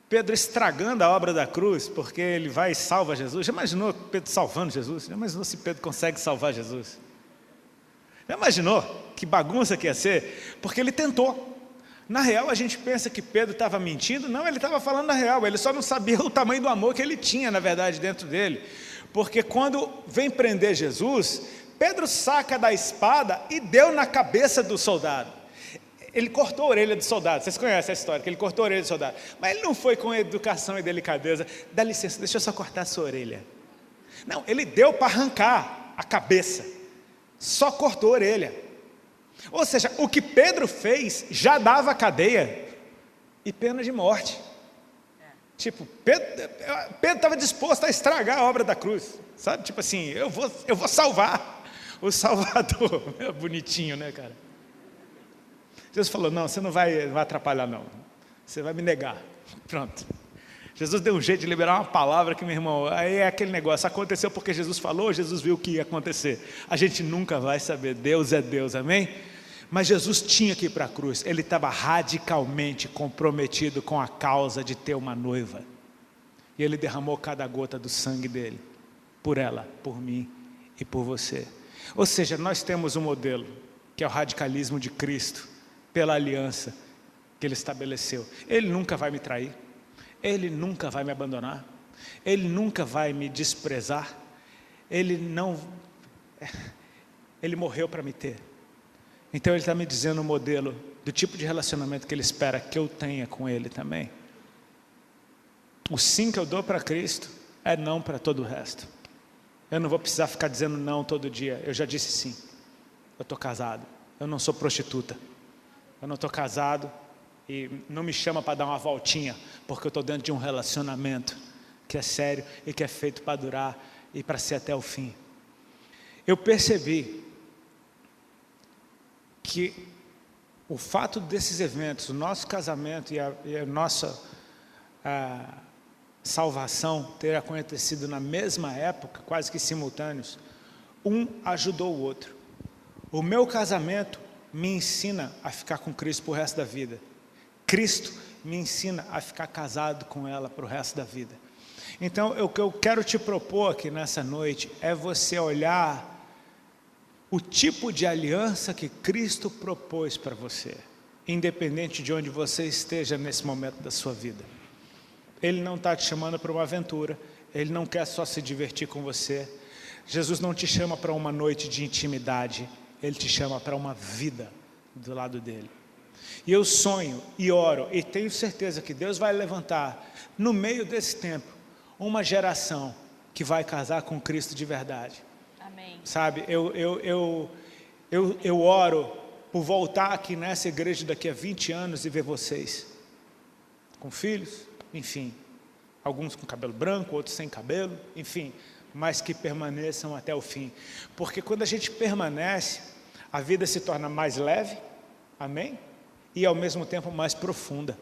Pedro estragando a obra da cruz, porque ele vai e salva Jesus? Já imaginou Pedro salvando Jesus? Já imaginou se Pedro consegue salvar Jesus? Já imaginou que bagunça que ia ser? Porque ele tentou. Na real, a gente pensa que Pedro estava mentindo. Não, ele estava falando a real. Ele só não sabia o tamanho do amor que ele tinha, na verdade, dentro dele. Porque quando vem prender Jesus, Pedro saca da espada e deu na cabeça do soldado. Ele cortou a orelha do soldado. Vocês conhecem a história, que ele cortou a orelha do soldado. Mas ele não foi com educação e delicadeza. Dá licença, deixa eu só cortar a sua orelha. Não, ele deu para arrancar a cabeça. Só cortou a orelha. Ou seja, o que Pedro fez já dava cadeia e pena de morte. Tipo, Pedro estava disposto a estragar a obra da cruz. Sabe, tipo assim, eu vou salvar o Salvador. É bonitinho, né, cara? Jesus falou, não, você não vai atrapalhar não, você vai me negar. Pronto. Jesus deu um jeito de liberar uma palavra que, meu irmão, aí é aquele negócio, aconteceu porque Jesus falou, Jesus viu o que ia acontecer. A gente nunca vai saber, Deus é Deus, amém? Mas Jesus tinha que ir para a cruz, ele estava radicalmente comprometido com a causa de ter uma noiva. E ele derramou cada gota do sangue dele, por ela, por mim e por você. Ou seja, nós temos um modelo, que é o radicalismo de Cristo, pela aliança que ele estabeleceu. Ele nunca vai me trair, ele nunca vai me abandonar, ele nunca vai me desprezar, ele morreu para me ter. Então ele está me dizendo o modelo do tipo de relacionamento que ele espera que eu tenha com ele também. O sim que eu dou para Cristo é não para todo o resto. Eu não vou precisar ficar dizendo não todo dia. Eu já disse sim. Eu estou casado, eu não sou prostituta. Eu não estou casado e não me chama para dar uma voltinha, porque eu estou dentro de um relacionamento que é sério e que é feito para durar e para ser até o fim. Eu percebi que o fato desses eventos, o nosso casamento e a nossa salvação ter acontecido na mesma época, quase que simultâneos, um ajudou o outro. O meu casamento me ensina a ficar com Cristo para o resto da vida. Cristo me ensina a ficar casado com ela para o resto da vida. Então, o que eu quero te propor aqui nessa noite é você olhar o tipo de aliança que Cristo propôs para você, independente de onde você esteja nesse momento da sua vida. Ele não está te chamando para uma aventura. Ele não quer só se divertir com você. Jesus não te chama para uma noite de intimidade. Ele te chama para uma vida do lado dele. E eu sonho e oro e tenho certeza que Deus vai levantar no meio desse tempo uma geração que vai casar com Cristo de verdade. Amém. Sabe, eu oro por voltar aqui nessa igreja daqui a 20 anos e ver vocês com filhos, enfim, alguns com cabelo branco, outros sem cabelo, enfim, mas que permaneçam até o fim, porque quando a gente permanece, a vida se torna mais leve, amém? E ao mesmo tempo mais profunda.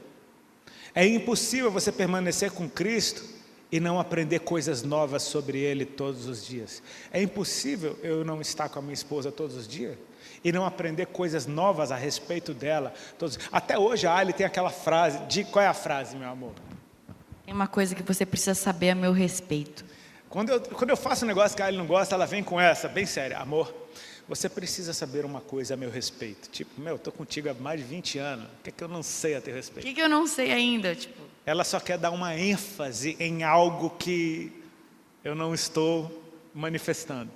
É impossível você permanecer com Cristo e não aprender coisas novas sobre Ele todos os dias. É impossível eu não estar com a minha esposa todos os dias e não aprender coisas novas a respeito dela. Até hoje a Ali tem aquela frase, qual é a frase, meu amor? Tem uma coisa que você precisa saber a meu respeito. Quando eu faço um negócio que a Ali não gosta, ela vem com essa, bem séria, amor, você precisa saber uma coisa a meu respeito. Tipo, eu estou contigo há mais de 20 anos, o que é que eu não sei a teu respeito? O que eu não sei ainda? Ela só quer dar uma ênfase em algo que eu não estou manifestando.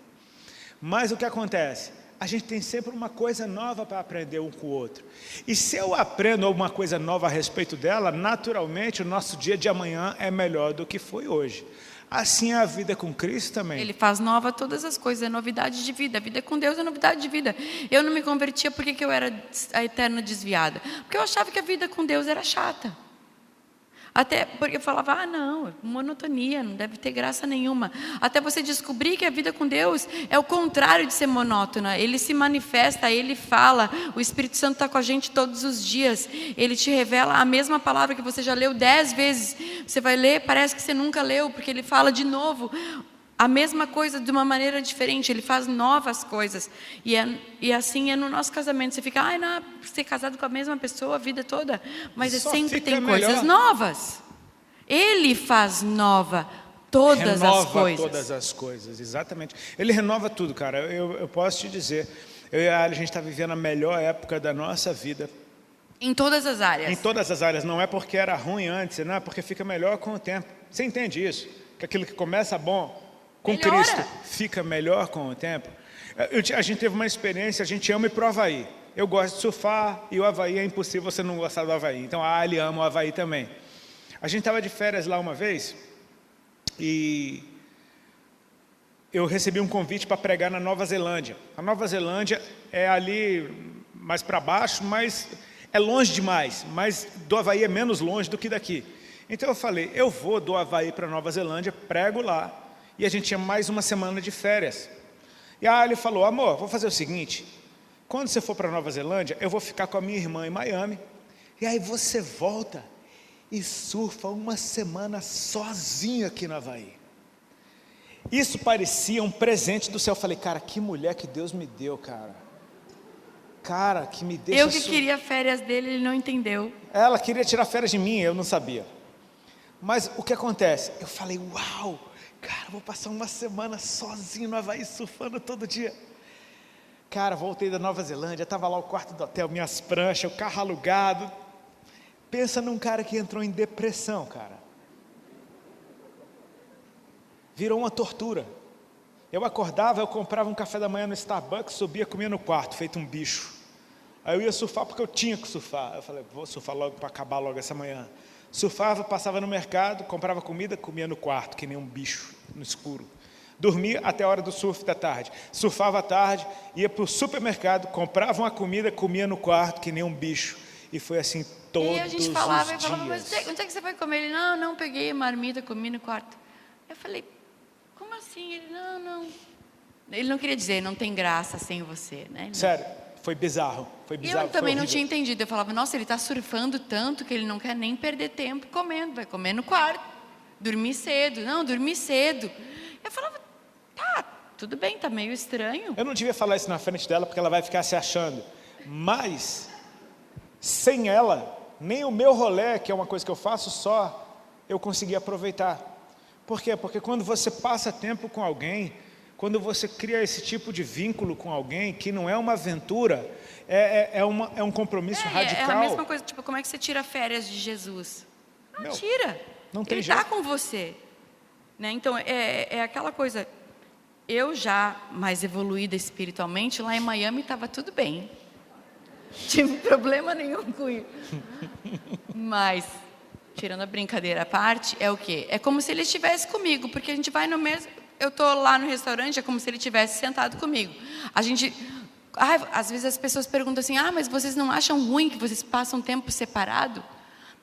Mas o que acontece? A gente tem sempre uma coisa nova para aprender um com o outro. E se eu aprendo alguma coisa nova a respeito dela, naturalmente o nosso dia de amanhã é melhor do que foi hoje. Assim é a vida com Cristo também. Ele faz nova todas as coisas, é novidade de vida. A vida com Deus é novidade de vida. Eu não me convertia porque eu era a eterna desviada. Porque eu achava que a vida com Deus era chata. Até porque eu falava, não, monotonia, não deve ter graça nenhuma. Até você descobrir que a vida com Deus é o contrário de ser monótona. Ele se manifesta, Ele fala, o Espírito Santo está com a gente todos os dias. Ele te revela a mesma palavra que você já leu 10 vezes. Você vai ler, parece que você nunca leu, porque Ele fala de novo a mesma coisa de uma maneira diferente. Ele faz novas coisas. E assim é no nosso casamento. Você fica, não, ser casado com a mesma pessoa a vida toda. Mas sempre tem coisas novas. Ele faz nova todas as coisas. Renova todas as coisas, exatamente. Ele renova tudo, cara. Eu posso te dizer, eu e a Ali, a gente está vivendo a melhor época da nossa vida. Em todas as áreas. Em todas as áreas. Não é porque era ruim antes, não é porque fica melhor com o tempo. Você entende isso? Que aquilo que começa bom, com melhora. Cristo, fica melhor com o tempo. A gente teve uma experiência, a gente ama ir para o Havaí. Eu gosto de surfar e o Havaí é impossível você não gostar do Havaí. Então a Ali ama o Havaí também. A gente estava de férias lá uma vez e eu recebi um convite para pregar na Nova Zelândia. A Nova Zelândia é ali mais para baixo, mas é longe demais. Mas do Havaí é menos longe do que daqui. Então eu falei, eu vou do Havaí para a Nova Zelândia, prego lá. E a gente tinha mais uma semana de férias. E a Ali falou, amor, vou fazer o seguinte, quando você for para Nova Zelândia, eu vou ficar com a minha irmã em Miami, e aí você volta e surfa uma semana sozinho aqui no Havaí. Isso parecia um presente do céu. Eu falei, cara, que mulher que Deus me deu, cara. Cara, que me deixa... Eu que queria férias dele, ele não entendeu. Ela queria tirar férias de mim, eu não sabia. Mas o que acontece? Eu falei, uau, cara, vou passar uma semana sozinho no Havaí, surfando todo dia. Cara, voltei da Nova Zelândia, estava lá o quarto do hotel, minhas pranchas, o carro alugado. Pensa num cara que entrou em depressão, cara. Virou uma tortura. Eu acordava, eu comprava um café da manhã no Starbucks, subia, comia no quarto, feito um bicho. Aí eu ia surfar porque eu tinha que surfar. Eu falei, vou surfar logo para acabar logo essa manhã. Surfava, passava no mercado, comprava comida, comia no quarto, que nem um bicho, no escuro. Dormia até a hora do surf da tarde. Surfava à tarde, ia para o supermercado, comprava uma comida, comia no quarto, que nem um bicho. E foi assim todos os dias. E a gente falava, mas onde é que você vai comer? Ele, não, peguei a marmita, comi no quarto. Eu falei, como assim? Ele, não. Ele não queria dizer, não tem graça sem você, né? Sério, foi bizarro. E eu também não tinha entendido. Eu falava, nossa, ele está surfando tanto que ele não quer nem perder tempo comendo. Vai comer no quarto, dormir cedo. Não, dormir cedo. Eu falava, tá, tudo bem, tá meio estranho. Eu não devia falar isso na frente dela, porque ela vai ficar se achando. Mas, sem ela, nem o meu rolê, que é uma coisa que eu faço só, eu consegui aproveitar. Por quê? Porque quando você passa tempo com alguém, quando você cria esse tipo de vínculo com alguém, que não é uma aventura, é um compromisso radical. É a mesma coisa, tipo, como é que você tira férias de Jesus? Não tira. Não tem Ele jeito. está com você. Né? Então, é aquela coisa... Eu já mais evoluída espiritualmente, lá em Miami estava tudo bem. Não tive problema nenhum com isso. Mas, tirando a brincadeira à parte, é o quê? É como se ele estivesse comigo, porque a gente vai no mesmo... Eu estou lá no restaurante, é como se ele estivesse sentado comigo. A gente... às vezes as pessoas perguntam assim, mas vocês não acham ruim que vocês passam tempo separado?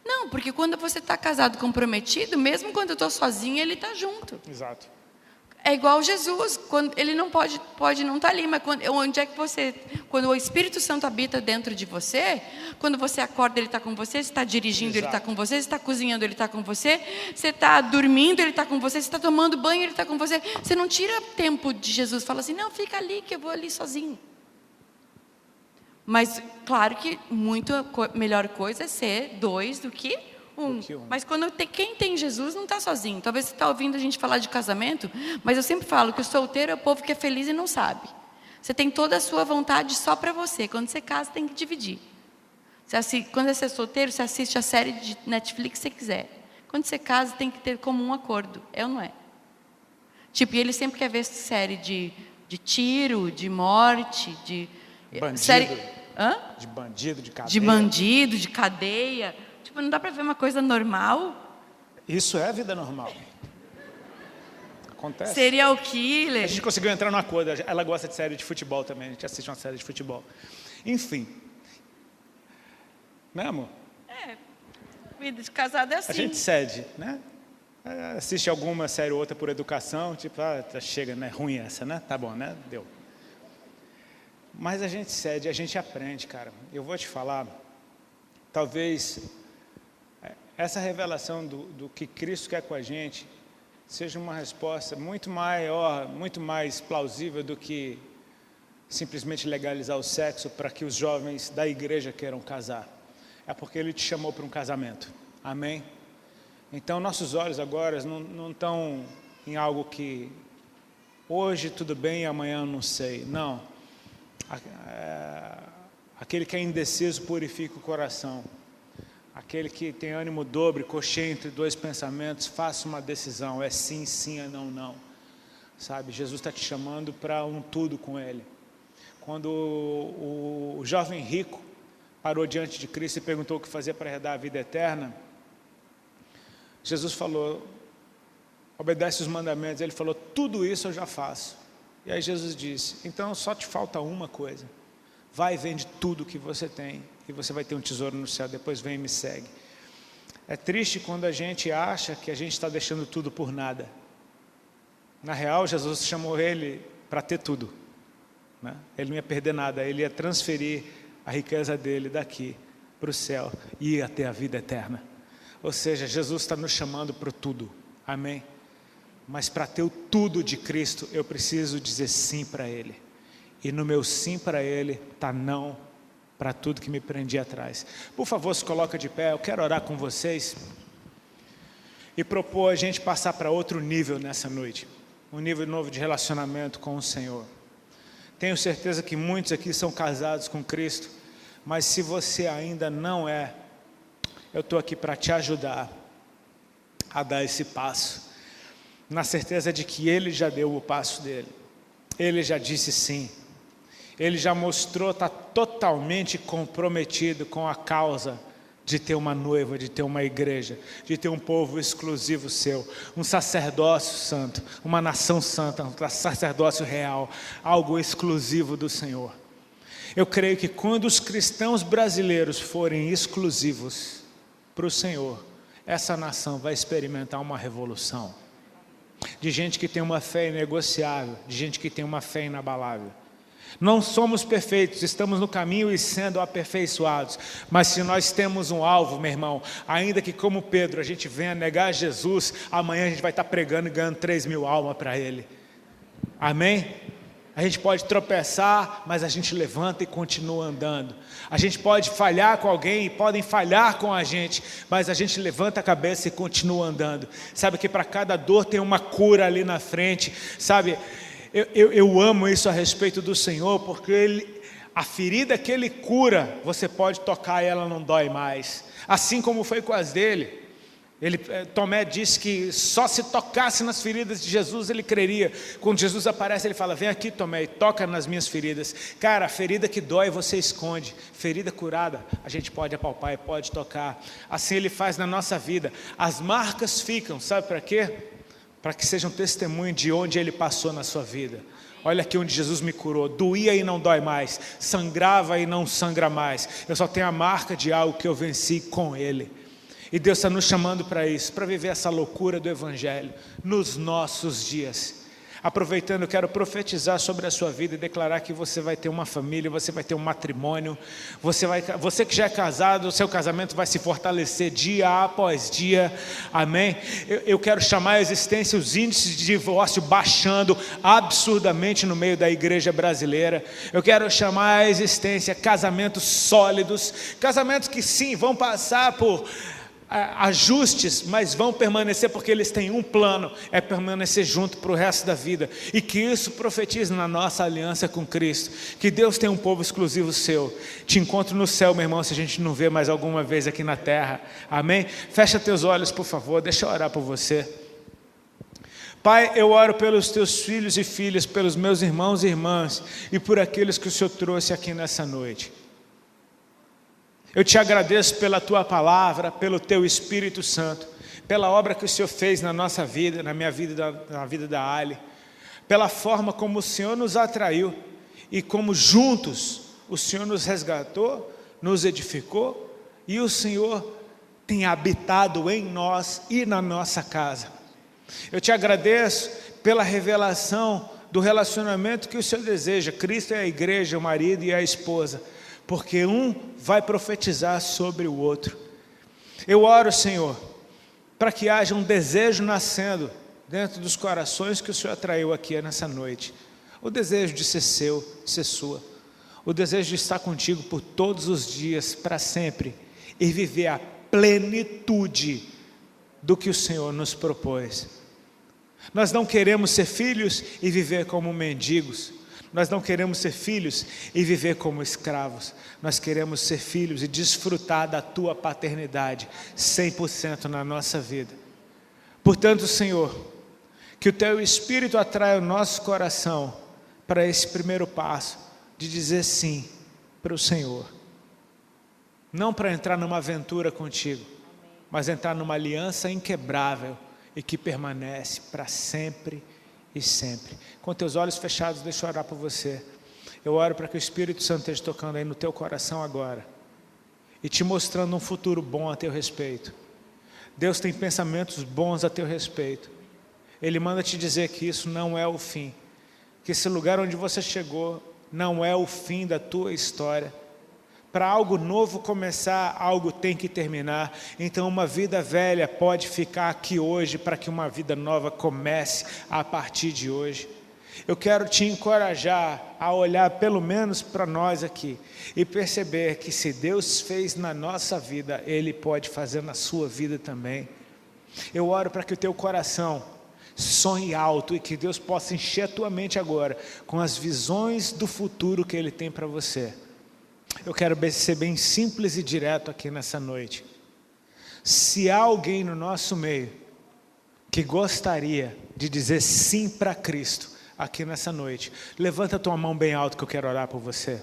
Não, porque quando você está casado, comprometido, mesmo quando eu estou sozinha, ele está junto. Exato. É igual Jesus, quando ele não pode não estar ali, mas onde é que quando o Espírito Santo habita dentro de você, quando você acorda, ele está com você, você está dirigindo, Exato. ele está com você, você está cozinhando, ele está com você, você está dormindo, ele está com você, você está tomando banho, ele está com você. Você não tira tempo de Jesus, fala assim, não, fica ali que eu vou ali sozinho. Mas, claro que muito melhor coisa é ser dois do que um. Mas quem tem Jesus não está sozinho. Talvez você está ouvindo a gente falar de casamento, mas eu sempre falo que o solteiro é o povo que é feliz e não sabe. Você tem toda a sua vontade só para você. Quando você casa, tem que dividir. Quando você é solteiro, você assiste a série de Netflix que você quiser. Quando você casa, tem que ter como um acordo. É ou não é? Tipo, e ele sempre quer ver série de tiro, de morte, de... Bandido. Série... De bandido, de cadeia. De bandido, de cadeia. Tipo, não dá para ver uma coisa normal? Isso é a vida normal. Acontece. Serial killer. A gente conseguiu entrar num acordo. Ela gosta de série de futebol também. A gente assiste uma série de futebol. Enfim. Né, amor? Vida de casado é assim. A gente cede, né? Assiste alguma série ou outra por educação. Tipo, chega, né? Ruim essa, né? Tá bom, né? Deu. Mas a gente cede, a gente aprende, cara. Eu vou te falar, talvez essa revelação do que Cristo quer com a gente seja uma resposta muito maior, muito mais plausível do que simplesmente legalizar o sexo para que os jovens da igreja queiram casar. É porque Ele te chamou para um casamento. Amém? Então, nossos olhos agora não estão em algo que hoje tudo bem e amanhã não sei. Não. Aquele que é indeciso purifica o coração. Aquele que tem ânimo dobre, cocheia entre dois pensamentos, faça uma decisão, é sim, sim, é não, não. Sabe, Jesus está te chamando para um tudo com Ele. Quando o jovem rico parou diante de Cristo e perguntou o que fazia para herdar a vida eterna, Jesus falou, obedece os mandamentos. Ele falou, tudo isso eu já faço. E aí Jesus disse, então só te falta uma coisa. Vai e vende tudo que você tem e você vai ter um tesouro no céu. Depois vem e me segue. É triste quando a gente acha que a gente está deixando tudo por nada. Na real, Jesus chamou ele para ter tudo, né? Ele não ia perder nada, ele ia transferir a riqueza dele daqui para o céu e ia ter a vida eterna. Ou seja, Jesus está nos chamando para o tudo. Amém? Mas para ter o tudo de Cristo, eu preciso dizer sim para Ele. E no meu sim para Ele está não para tudo que me prendia atrás. Por favor, se coloca de pé, eu quero orar com vocês e propor a gente passar para outro nível nessa noite. Um nível novo de relacionamento com o Senhor. Tenho certeza que muitos aqui são casados com Cristo, mas se você ainda não é, eu estou aqui para te ajudar a dar esse passo. Na certeza de que Ele já deu o passo dele. Ele já disse sim. Ele já mostrou estar totalmente comprometido com a causa de ter uma noiva, de ter uma igreja, de ter um povo exclusivo seu, um sacerdócio santo, uma nação santa, um sacerdócio real, algo exclusivo do Senhor. Eu creio que quando os cristãos brasileiros forem exclusivos para o Senhor, essa nação vai experimentar uma revolução. De gente que tem uma fé inegociável, de gente que tem uma fé inabalável. Não somos perfeitos, estamos no caminho e sendo aperfeiçoados, mas se nós temos um alvo, meu irmão, ainda que como Pedro a gente venha negar Jesus, amanhã a gente vai estar pregando e ganhando 3.000 almas para Ele. Amém? A gente pode tropeçar, mas a gente levanta e continua andando. A gente pode falhar com alguém e podem falhar com a gente, mas a gente levanta a cabeça e continua andando. Sabe que para cada dor tem uma cura ali na frente, sabe? Eu amo isso a respeito do Senhor, porque a ferida que Ele cura, você pode tocar e ela não dói mais. Assim como foi com as dele. Tomé disse que só se tocasse nas feridas de Jesus ele creria. Quando Jesus aparece, ele fala: vem aqui, Tomé, e toca nas minhas feridas. Cara, a ferida que dói você esconde, ferida curada a gente pode apalpar e pode tocar. Assim ele faz na nossa vida. As marcas ficam, sabe para quê? Para que seja um testemunho de onde ele passou na sua vida. Olha aqui onde Jesus me curou, doía e não dói mais, sangrava e não sangra mais. Eu só tenho a marca de algo que eu venci com ele. E Deus está nos chamando para isso, para viver essa loucura do Evangelho nos nossos dias. Aproveitando, eu quero profetizar sobre a sua vida e declarar que você vai ter uma família, você vai ter um matrimônio, você que já é casado, o seu casamento vai se fortalecer dia após dia, amém? Eu quero chamar à existência os índices de divórcio baixando absurdamente no meio da igreja brasileira. Eu quero chamar à existência casamentos sólidos, casamentos que sim, vão passar por ajustes, mas vão permanecer porque eles têm um plano, é permanecer junto para o resto da vida, e que isso profetize na nossa aliança com Cristo, que Deus tem um povo exclusivo seu. Te encontro no céu, meu irmão, se a gente não vê mais alguma vez aqui na terra, amém? Fecha teus olhos, por favor, deixa eu orar por você. Pai, eu oro pelos teus filhos e filhas, pelos meus irmãos e irmãs, e por aqueles que o Senhor trouxe aqui nessa noite. Eu te agradeço pela tua palavra, pelo teu Espírito Santo, pela obra que o Senhor fez na nossa vida, na minha vida, na vida da Ali, pela forma como o Senhor nos atraiu e como juntos o Senhor nos resgatou, nos edificou e o Senhor tem habitado em nós e na nossa casa. Eu te agradeço pela revelação do relacionamento que o Senhor deseja. Cristo é a igreja, o marido e a esposa, porque um vai profetizar sobre o outro. Eu oro, Senhor, para que haja um desejo nascendo dentro dos corações que o Senhor atraiu aqui nessa noite. O desejo de ser seu, ser sua. O desejo de estar contigo por todos os dias, para sempre, e viver a plenitude do que o Senhor nos propôs. Nós não queremos ser filhos e viver como mendigos. Nós não queremos ser filhos e viver como escravos. Nós queremos ser filhos e desfrutar da tua paternidade 100% na nossa vida. Portanto, Senhor, que o teu Espírito atraia o nosso coração para esse primeiro passo de dizer sim para o Senhor. Não para entrar numa aventura contigo, mas entrar numa aliança inquebrável e que permanece para sempre e sempre. Com teus olhos fechados, deixa eu orar por você. Eu oro para que o Espírito Santo esteja tocando aí no teu coração agora e te mostrando um futuro bom a teu respeito. Deus tem pensamentos bons a teu respeito. Ele manda te dizer que isso não é o fim, que esse lugar onde você chegou não é o fim da tua história. Para algo novo começar, algo tem que terminar. Então uma vida velha pode ficar aqui hoje para que uma vida nova comece a partir de hoje. Eu quero te encorajar a olhar pelo menos para nós aqui e perceber que se Deus fez na nossa vida, Ele pode fazer na sua vida também. Eu oro para que o teu coração sonhe alto e que Deus possa encher a tua mente agora com as visões do futuro que Ele tem para você. Eu quero ser bem simples e direto aqui nessa noite. Se há alguém no nosso meio que gostaria de dizer sim para Cristo aqui nessa noite, levanta a tua mão bem alto que eu quero orar por você.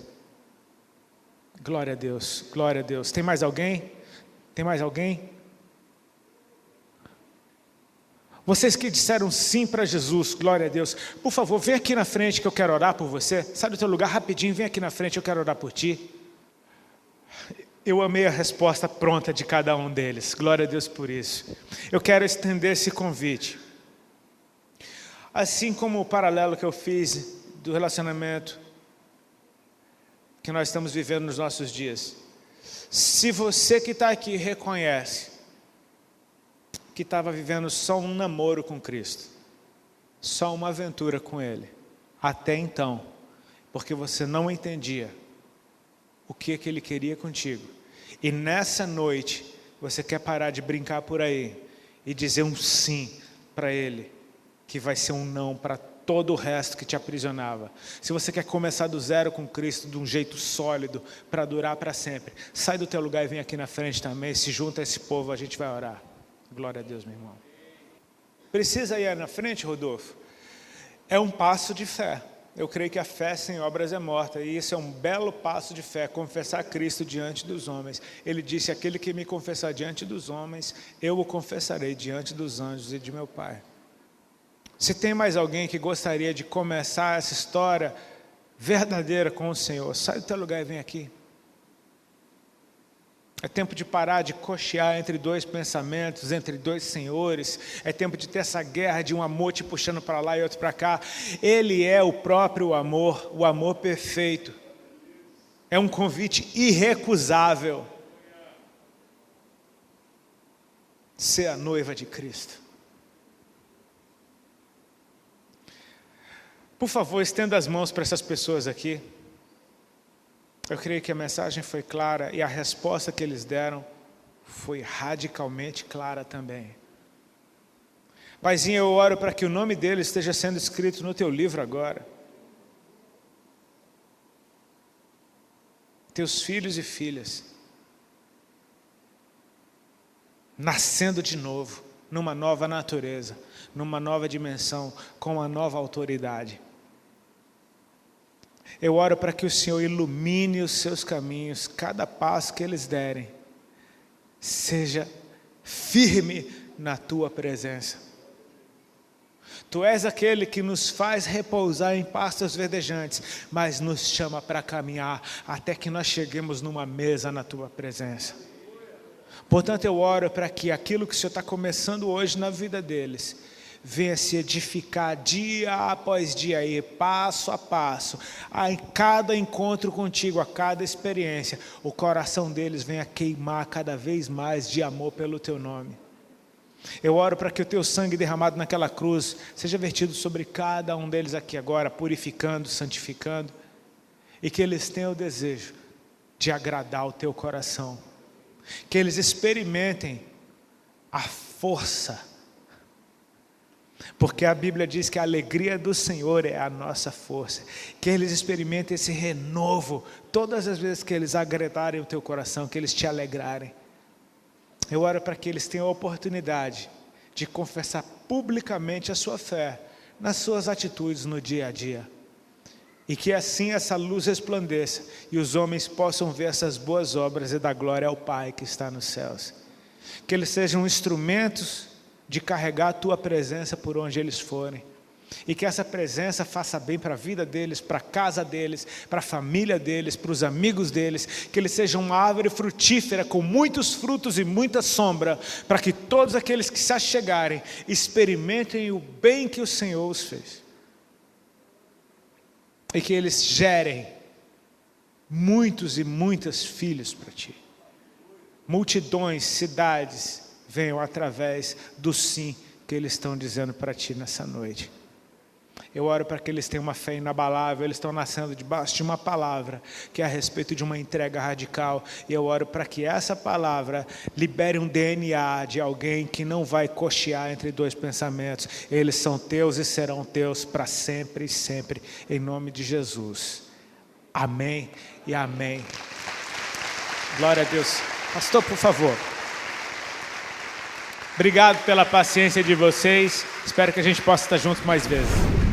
Glória a Deus, glória a Deus. Tem mais alguém? Tem mais alguém? Vocês que disseram sim para Jesus, glória a Deus, por favor, vem aqui na frente que eu quero orar por você. Sai do teu lugar rapidinho, vem aqui na frente, eu quero orar por ti. Eu amei a resposta pronta de cada um deles, glória a Deus por isso. Eu quero estender esse convite. Assim como o paralelo que eu fiz do relacionamento que nós estamos vivendo nos nossos dias. Se você que está aqui reconhece que estava vivendo só um namoro com Cristo, só uma aventura com Ele, até então, porque você não entendia o que Ele queria contigo, e nessa noite você quer parar de brincar por aí e dizer um sim para Ele, que vai ser um não para todo o resto que te aprisionava. Se você quer começar do zero com Cristo, de um jeito sólido, para durar para sempre, sai do teu lugar e vem aqui na frente também, se junta a esse povo, a gente vai orar. Glória a Deus, meu irmão. Precisa ir na frente, Rodolfo? É um passo de fé. Eu creio que a fé sem obras é morta, e isso é um belo passo de fé, confessar Cristo diante dos homens. Ele disse: aquele que me confessar diante dos homens, eu o confessarei diante dos anjos e de meu Pai. Se tem mais alguém que gostaria de começar essa história verdadeira com o Senhor, sai do teu lugar e vem aqui. É tempo de parar de cochear entre dois pensamentos, entre dois senhores. É tempo de ter essa guerra de um amor te puxando para lá e outro para cá. Ele é o próprio amor, o amor perfeito. É um convite irrecusável. Ser a noiva de Cristo. Por favor, estenda as mãos para essas pessoas aqui. Eu creio que a mensagem foi clara e a resposta que eles deram foi radicalmente clara também. Paizinho, eu oro para que o nome deles esteja sendo escrito no teu livro agora. Teus filhos e filhas, nascendo de novo, numa nova natureza, numa nova dimensão, com uma nova autoridade. Eu oro para que o Senhor ilumine os seus caminhos, cada passo que eles derem, seja firme na tua presença. Tu és aquele que nos faz repousar em pastos verdejantes, mas nos chama para caminhar até que nós cheguemos numa mesa na tua presença. Portanto, eu oro para que aquilo que o Senhor está começando hoje na vida deles, venha se edificar dia após dia, e passo a passo, em cada encontro contigo, a cada experiência, o coração deles venha queimar cada vez mais de amor pelo teu nome. Eu oro para que o teu sangue derramado naquela cruz seja vertido sobre cada um deles aqui agora, purificando, santificando, e que eles tenham o desejo de agradar o teu coração, que eles experimentem a força, porque a Bíblia diz que a alegria do Senhor é a nossa força. Que eles experimentem esse renovo todas as vezes que eles agradarem o teu coração, que eles te alegrarem. Eu oro para que eles tenham a oportunidade de confessar publicamente a sua fé nas suas atitudes no dia a dia. E que assim essa luz resplandeça e os homens possam ver essas boas obras e dar glória ao Pai que está nos céus. Que eles sejam instrumentos de carregar a tua presença por onde eles forem, e que essa presença faça bem para a vida deles, para a casa deles, para a família deles, para os amigos deles, que eles sejam uma árvore frutífera com muitos frutos e muita sombra, para que todos aqueles que se achegarem experimentem o bem que o Senhor os fez, e que eles gerem muitos e muitas filhos para ti, multidões, cidades venham através do sim que eles estão dizendo para ti nessa noite. Eu oro para que eles tenham uma fé inabalável, eles estão nascendo debaixo de uma palavra que é a respeito de uma entrega radical, e eu oro para que essa palavra libere um DNA de alguém que não vai cochear entre dois pensamentos. Eles são teus e serão teus para sempre e sempre, em nome de Jesus. Amém e amém. Glória a Deus. Pastor, por favor. Obrigado pela paciência de vocês. Espero que a gente possa estar juntos mais vezes.